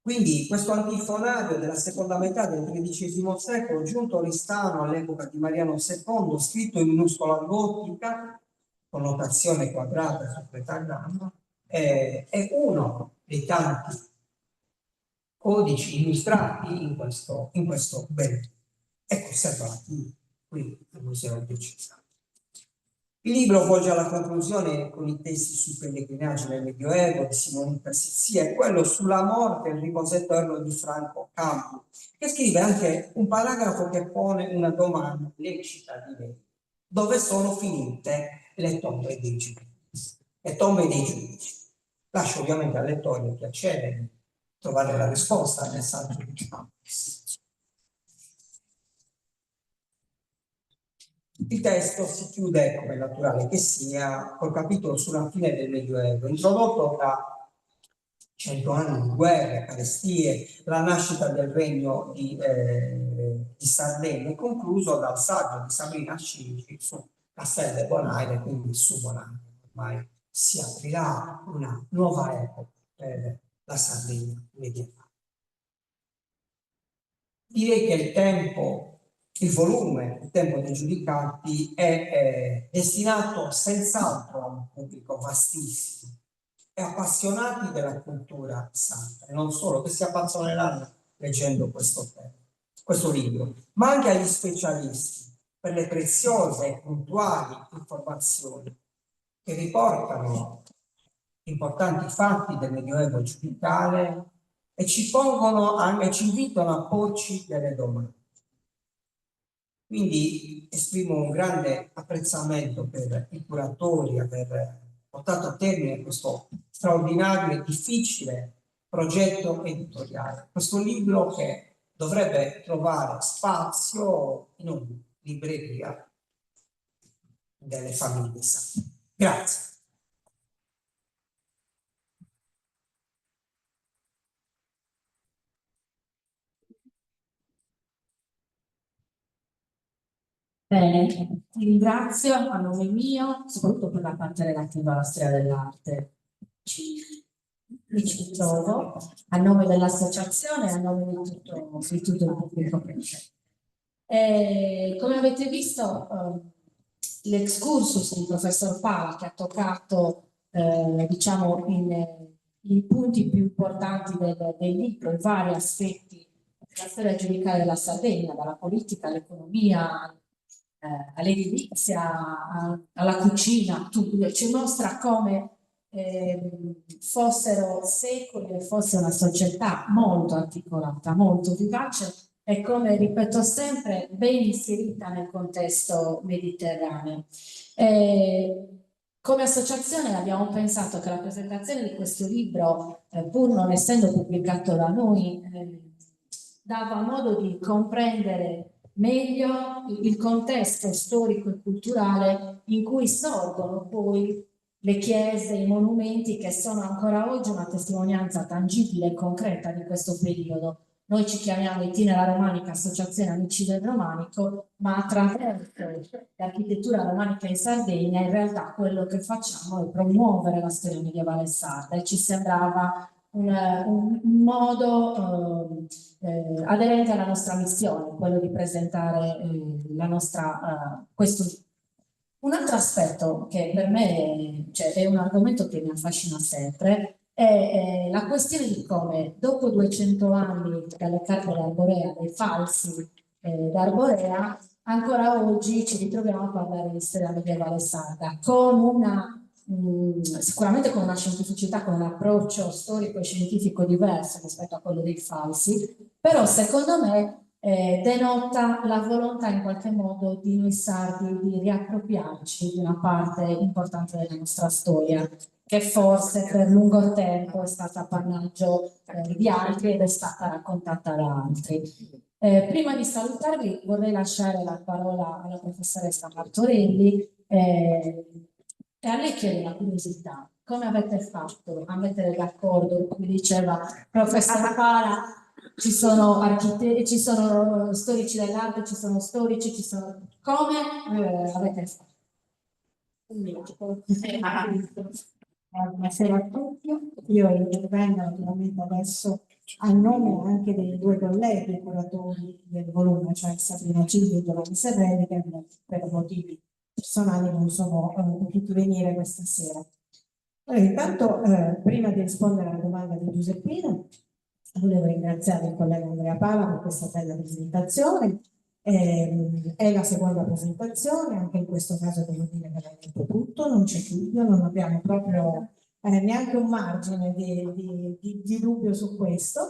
Speaker 3: Quindi questo antifonario della seconda metà del XIII secolo, giunto a Oristano all'epoca di Mariano II, scritto in minuscola gotica, con notazione quadrata su petagramma, è uno dei tanti codici illustrati in questo bel e conservati qui al Museo Diocesano. Il libro volge alla conclusione con i testi sui pellegrinaggi nel Medioevo di Simonetta Sizzi e quello sulla morte e il riposo eterno di Franco Campo, che scrive anche un paragrafo che pone una domanda lecita di lei. Dove sono finite le tombe dei giudici? Le tombe dei giudici. Lascio ovviamente al lettore il piacere di trovare la risposta nel saggio di Campo. Il testo si chiude, come è naturale che sia, col capitolo sulla fine del Medioevo, introdotto da 100 anni di guerre, carestie, la nascita del regno di Sardegna, e concluso dal saggio di Sabrina Scicchi su Castel de Bonaire, quindi su Bonaire. Ormai si aprirà una nuova epoca per la Sardegna medievale. Direi che il tempo, il volume, il tempo dei giudicati è destinato senz'altro a un pubblico vastissimo e appassionati della cultura sarda, non solo che si appassioneranno leggendo questo libro, ma anche agli specialisti per le preziose e puntuali informazioni che riportano importanti fatti del Medioevo giudicale e ci invitano a porci delle domande. Quindi esprimo un grande apprezzamento per i curatori aver portato a termine questo straordinario e difficile progetto editoriale. Questo libro che dovrebbe trovare spazio in ogni libreria delle famiglie sarde. Grazie.
Speaker 2: Bene, ti ringrazio a nome mio, soprattutto per la parte relativa alla storia dell'arte. Ci trovo a nome dell'associazione e a nome di tutto il pubblico presente. Come avete visto, l'excursus del professor Pala, che ha toccato diciamo in punti più importanti del libro, in vari aspetti della storia giudicale della Sardegna, dalla politica all'economia, all'edilizia, alla cucina, ci mostra come fossero secoli e fosse una società molto articolata, molto vivace e, come ripeto sempre, ben inserita nel contesto mediterraneo. Come associazione abbiamo pensato che la presentazione di questo libro, pur non essendo pubblicato da noi, dava modo di comprendere meglio il contesto storico e culturale in cui sorgono poi le chiese, i monumenti che sono ancora oggi una testimonianza tangibile e concreta di questo periodo. Noi ci chiamiamo Itinera Romanica Associazione Amici del Romanico, ma attraverso l'architettura romanica in Sardegna in realtà quello che facciamo è promuovere la storia medievale sarda e ci sembrava un modo aderente alla nostra missione, quello di presentare questo. Un altro aspetto che per me è un argomento che mi affascina sempre è la questione di come dopo 200 anni dalle carte d'Arborea, dei falsi d'Arborea, ancora oggi ci ritroviamo a parlare di storia medievale sarda con sicuramente con una scientificità, con un approccio storico e scientifico diverso rispetto a quello dei falsi, però secondo me denota la volontà in qualche modo di noi sardi di riappropriarci di una parte importante della nostra storia, che forse per lungo tempo è stata appannaggio di altri ed è stata raccontata da altri. Prima di salutarvi vorrei lasciare la parola alla professoressa Martorelli e a lei chiedo una curiosità. Come avete fatto a mettere d'accordo, come diceva il professor Pala, ci sono architetti, ci sono storici dell'arte, ci sono storici, ci sono... Come avete fatto?
Speaker 4: Buonasera a tutti, io intervengo naturalmente adesso a nome anche dei due colleghi curatori del volume, cioè Sabrina Gigli e Giovanni Serrelli, che per motivi personali non sono potuti venire questa sera. Allora, intanto, prima di rispondere alla domanda di Giuseppina, volevo ringraziare il collega Andrea Pala per questa bella presentazione È la seconda presentazione, anche in questo caso devo dire che l'hai detto tutto, non c'è dubbio, non abbiamo proprio neanche un margine di dubbio su questo.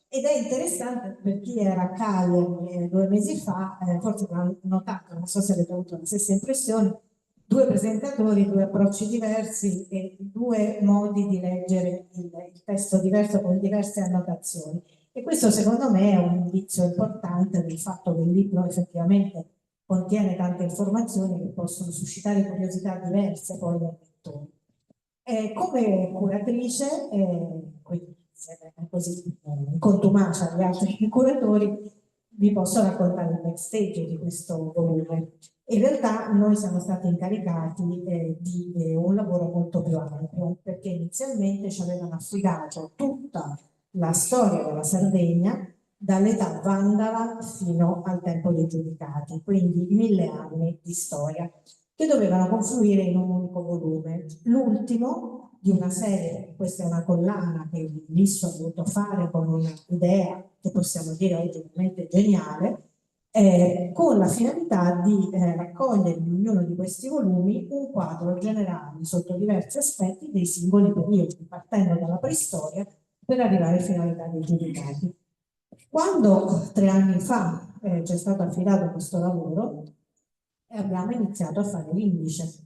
Speaker 4: Ed è interessante per chi era a Cagliari 2 mesi fa, forse l'ha notato, non so se avete avuto la stessa impressione, 2 presentatori, 2 approcci diversi e 2 modi di leggere il testo diverso con diverse annotazioni. E questo secondo me è un indizio importante del fatto che il libro effettivamente contiene tante informazioni che possono suscitare curiosità diverse poi nei lettori. Come curatrice, quindi così in contumacia agli altri curatori, vi posso raccontare il backstage di questo volume. In realtà noi siamo stati incaricati di un lavoro molto più ampio, perché inizialmente ci avevano affidato tutta la storia della Sardegna dall'età vandala fino al tempo dei giudicati, quindi 1000 anni di storia, che dovevano confluire in un unico volume. L'ultimo di una serie, questa è una collana che il Lisso ha voluto fare con un'idea che possiamo dire oggi veramente geniale, con la finalità di raccogliere in ognuno di questi volumi un quadro generale sotto diversi aspetti dei singoli periodi, partendo dalla preistoria per arrivare fino all'età dei giudicati. Quando 3 anni fa ci è stato affidato questo lavoro, abbiamo iniziato a fare l'indice.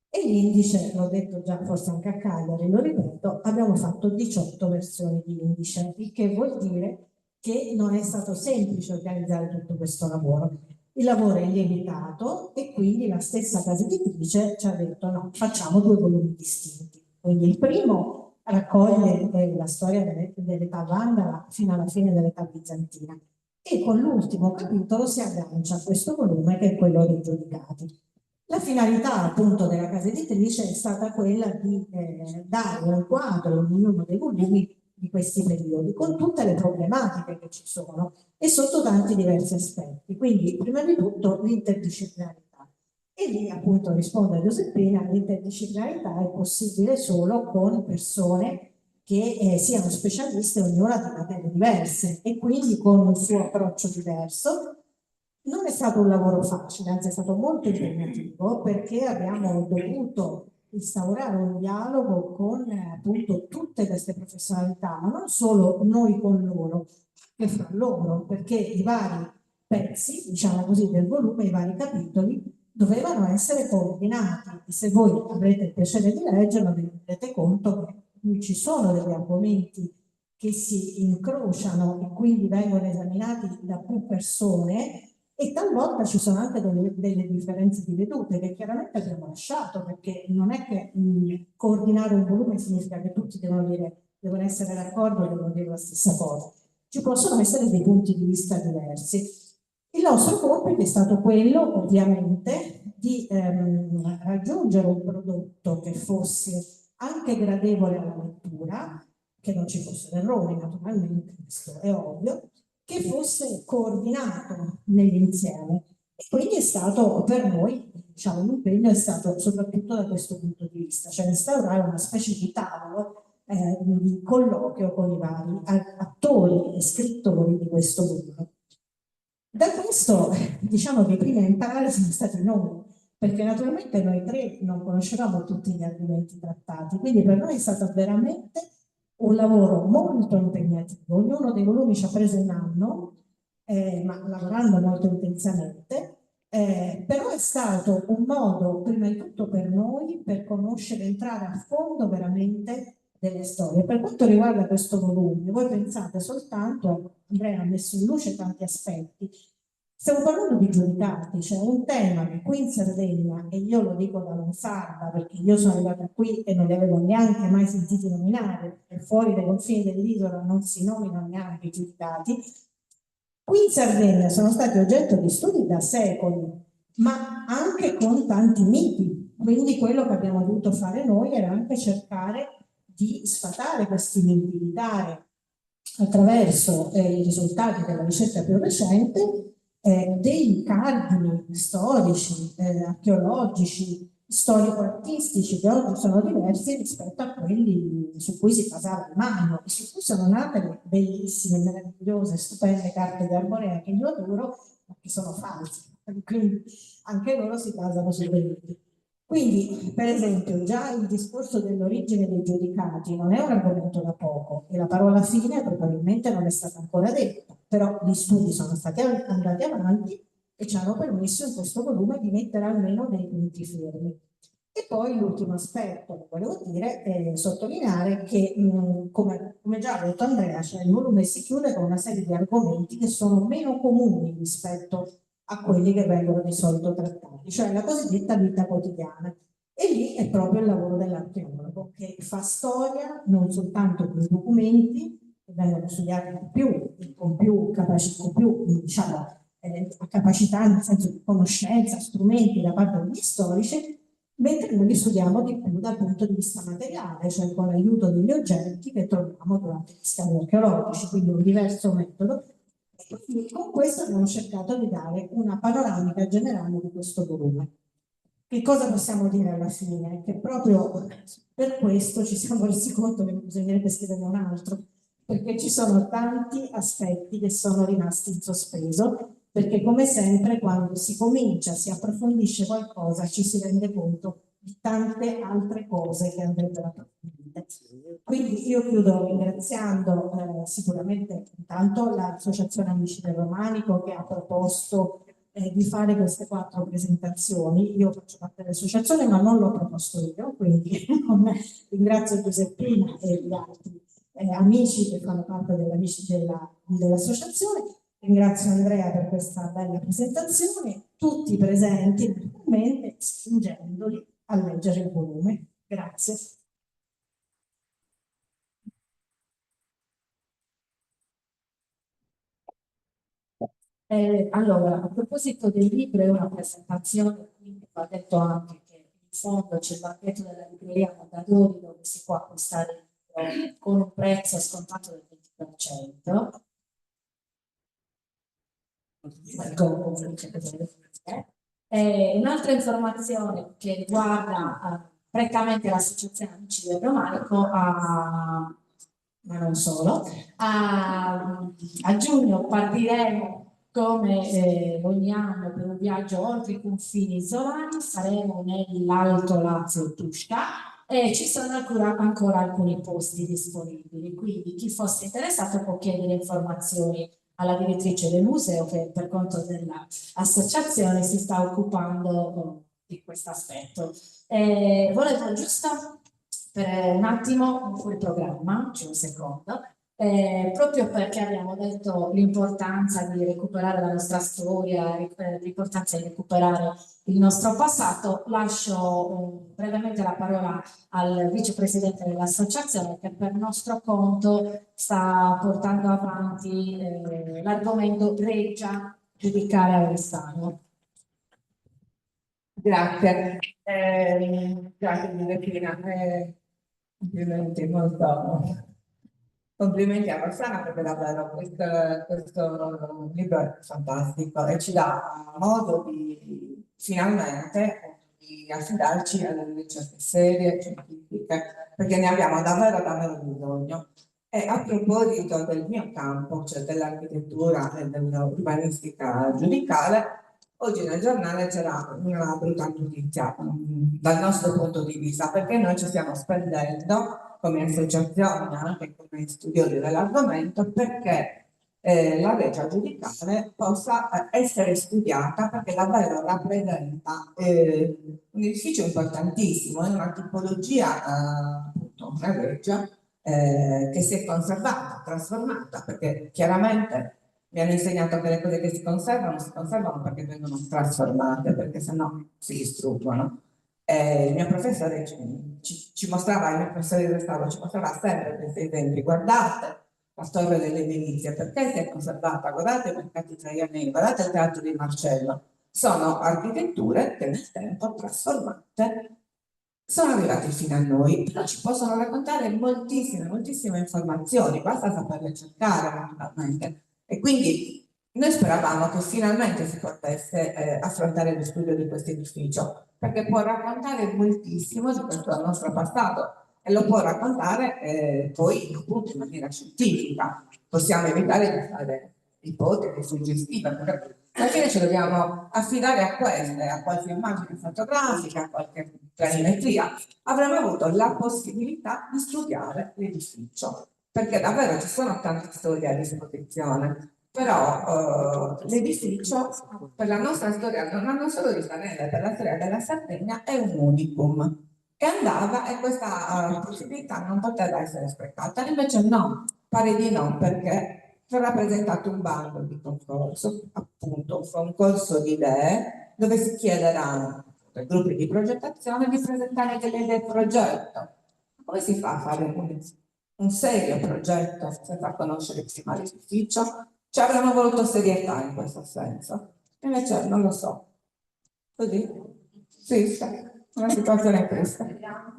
Speaker 4: E l'indice, l'ho detto già forse anche a Cagliari, lo ripeto, abbiamo fatto 18 versioni di indice, il che vuol dire che non è stato semplice organizzare tutto questo lavoro. Il lavoro è lievitato e quindi la stessa casa editrice ci ha detto no, facciamo 2 volumi distinti. Quindi il primo raccoglie la storia dell'età vandala fino alla fine dell'età bizantina e con l'ultimo capitolo si aggancia a questo volume che è quello dei giudicati. La finalità appunto della casa editrice è stata quella di dare un quadro in ognuno dei volumi di questi periodi, con tutte le problematiche che ci sono e sotto tanti diversi aspetti. Quindi, prima di tutto, l'interdisciplinarità. E lì, appunto, risponde a Giuseppina, l'interdisciplinarità è possibile solo con persone che siano specialiste ognuna di materie diverse e quindi con un suo approccio diverso. Non è stato un lavoro facile, anzi è stato molto impegnativo perché abbiamo dovuto instaurare un dialogo con appunto tutte queste professionalità, ma non solo noi con loro, che fra loro, perché i vari pezzi, diciamo così, del volume, i vari capitoli, dovevano essere coordinati. E se voi avrete il piacere di leggerlo, vi rendete conto che ci sono degli argomenti che si incrociano e quindi vengono esaminati da più persone e talvolta ci sono anche delle differenze di vedute che chiaramente abbiamo lasciato, perché non è che coordinare un volume significa che tutti devono essere d'accordo e devono dire la stessa cosa. Ci possono essere dei punti di vista diversi. Il nostro compito è stato quello, ovviamente, di raggiungere un prodotto che fosse anche gradevole alla lettura, che non ci fossero errori naturalmente, questo è ovvio, che fosse coordinato nell'insieme. E quindi è stato per noi, diciamo, l'impegno è stato soprattutto da questo punto di vista, cioè instaurare una specie di tavolo di colloquio con i vari attori e scrittori di questo libro. Da questo, diciamo che i primi a imparare siamo stati noi, perché naturalmente noi 3 non conoscevamo tutti gli argomenti trattati, quindi per noi è stato veramente un lavoro molto impegnativo. Ognuno dei volumi ci ha preso 1 anno, ma lavorando molto intensamente, però è stato un modo, prima di tutto per noi, per conoscere, entrare a fondo veramente delle storie. Per quanto riguarda questo volume, voi pensate soltanto, Andrea ha messo in luce tanti aspetti, stiamo parlando di giudicati, cioè un tema che qui in Sardegna, e io lo dico da non sarda perché io sono arrivata qui e non li avevo neanche mai sentiti nominare, perché fuori dai confini dell'isola non si nominano neanche i giudicati, qui in Sardegna sono stati oggetto di studi da secoli, ma anche con tanti miti, quindi quello che abbiamo dovuto fare noi era anche cercare di sfatare questi miti, di dare attraverso i risultati della ricerca più recente dei cardini storici, archeologici, storico-artistici che oggi sono diversi rispetto a quelli su cui si basava il Magno e su cui sono nate le bellissime, meravigliose, stupende carte di Arborea che io adoro che sono falsi, quindi anche loro si basano su dei libri. Quindi, per esempio, già il discorso dell'origine dei giudicati non è un argomento da poco e la parola fine probabilmente non è stata ancora detta, però gli studi sono stati andati avanti e ci hanno permesso in questo volume di mettere almeno dei punti fermi. E poi l'ultimo aspetto che volevo dire è sottolineare che, come già ha detto Andrea, cioè il volume si chiude con una serie di argomenti che sono meno comuni rispetto a quelli che vengono di solito trattati, cioè la cosiddetta vita quotidiana. E lì è proprio il lavoro dell'archeologo che fa storia non soltanto con i documenti che vengono studiati con più diciamo, capacità, nel senso di conoscenza, strumenti da parte degli storici, mentre noi li studiamo di più dal punto di vista materiale, cioè con l'aiuto degli oggetti che troviamo durante gli scavi archeologici, quindi un diverso metodo. E con questo abbiamo cercato di dare una panoramica generale di questo volume. Che cosa possiamo dire alla fine? Che proprio per questo ci siamo resi conto che bisognerebbe scrivere un altro, perché ci sono tanti aspetti che sono rimasti in sospeso, perché come sempre quando si comincia, si approfondisce qualcosa, ci si rende conto di tante altre cose che andrebbero approfondite. Quindi io chiudo ringraziando sicuramente intanto l'Associazione Amici del Romanico che ha proposto di fare queste 4 presentazioni. Io faccio parte dell'associazione ma non l'ho proposto io, quindi ringrazio Giuseppina e gli altri amici che fanno parte dell'associazione. Ringrazio Andrea per questa bella presentazione, tutti presenti naturalmente, spingendoli a leggere il volume. Grazie.
Speaker 2: Allora, a proposito del libro, è una presentazione, quindi va detto anche che in fondo c'è il banchetto della libreria Mondadori dove si può acquistare il libro con un prezzo scontato del 20%. Un'altra informazione che riguarda prettamente l'associazione Amici del Romanico, ma non solo, a giugno partiremo come ogni anno per un viaggio oltre i confini isolani, saremo nell'Alto Lazio Tusca e ci sono ancora alcuni posti disponibili, quindi chi fosse interessato può chiedere informazioni alla direttrice del museo che per conto dell'associazione si sta occupando di questo aspetto. Volevo giusto per un attimo fuori programma, c'è un secondo, proprio perché abbiamo detto l'importanza di recuperare la nostra storia, l'importanza di recuperare il nostro passato, lascio brevemente la parola al vicepresidente dell'associazione che per nostro conto sta portando avanti l'argomento Reggia giudicare Alessandro.
Speaker 1: Grazie, grazie Giuseppina. Complimenti, complimenti a Rossana perché davvero questo libro è fantastico e ci dà modo di finalmente di affidarci alle ricerche serie, scientifiche, perché ne abbiamo davvero bisogno. E a proposito del mio campo, cioè dell'architettura e dell'urbanistica giudicale, oggi nel giornale c'era una brutta notizia dal nostro punto di vista, perché noi ci stiamo spendendo come associazione, anche come studiosi dell'argomento, perché la legge giudicale possa essere studiata perché davvero rappresenta un edificio importantissimo, è una tipologia, appunto, una legge che si è conservata, trasformata, perché chiaramente mi hanno insegnato che le cose che si conservano perché vengono trasformate, perché sennò si distruggono. Il mio professore ci mostrava, il mio professore di restauro ci mostrava sempre questi esempi. Guardate la torre delle Milizie, perché si è conservata? Guardate i mercati traianei, guardate il teatro di Marcello. Sono architetture che nel tempo trasformate sono arrivate fino a noi, però ci possono raccontare moltissime informazioni, basta saperle cercare naturalmente. E quindi noi speravamo che finalmente si potesse affrontare lo studio di questo edificio, perché può raccontare moltissimo di questo nostro passato e lo può raccontare poi appunto in maniera scientifica. Possiamo evitare di fare ipotesi suggestive, perché Alla fine ci dobbiamo affidare a queste, a qualche immagine fotografica, a qualche planimetria. Avremmo avuto la possibilità di studiare l'edificio, perché davvero ci sono tante storie a disposizione. Però l'edificio per la nostra storia, non solo di Stanella, per la storia della Sardegna, è un unicum. E andava e questa possibilità non poteva essere sprecata. Invece no, pare di no, perché verrà presentato un bando di concorso, appunto un concorso di idee, dove si chiederà ai gruppi di progettazione di presentare delle idee progetto. Come si fa a fare un serio progetto senza conoscere prima l'edificio? Ci avremmo voluto serietà in questo senso. Invece non lo so. Così? Sì, sta. Una situazione questa.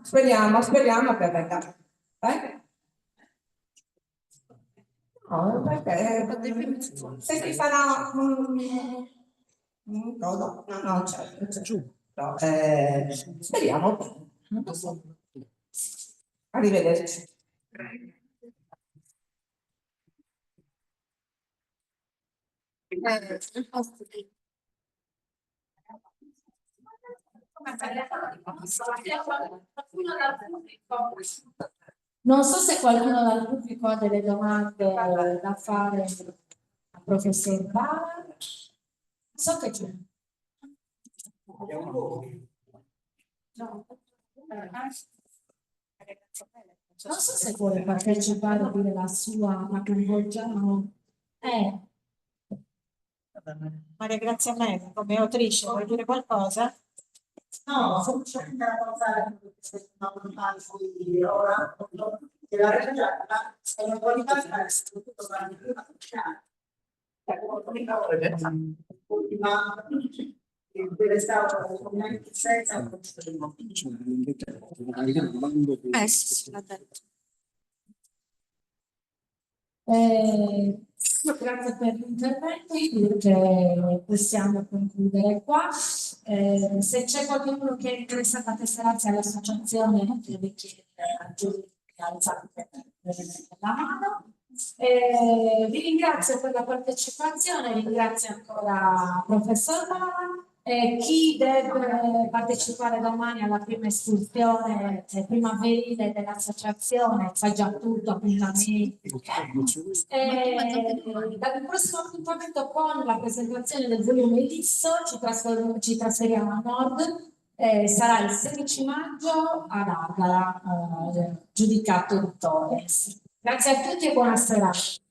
Speaker 1: Speriamo che venga. No, perché se si farà cosa? No, certo. No, speriamo. Non lo so. Arrivederci.
Speaker 2: Non so se qualcuno dal pubblico ha delle domande da fare al professor Bala. So che c'è. Non so se vuole partecipare o dire la sua, ma coinvolgiamo.
Speaker 4: Maria Grazia Melo, come autrice, vuoi dire qualcosa?
Speaker 5: No, semplicemente raccontare di ora che la realtà è una qualità che tutto va di prima ultima deve stare senza
Speaker 2: Sì, l'ha detto. Grazie per l'intervento, io che possiamo concludere qua. Se c'è qualcuno che è interessato a tesserarsi all'associazione, deve chiedere a Giulio che ha alzato la mano. Vi ringrazio per la partecipazione, ringrazio ancora il professor Bala. Chi deve partecipare domani alla prima escursione primaverile dell'associazione sa già tutto, appuntamenti. Dal prossimo appuntamento con la presentazione del volume Elisso ci trasferiamo a nord. Sarà il 16 maggio ad Agara, giudicato Torres. Grazie a tutti e buona serata.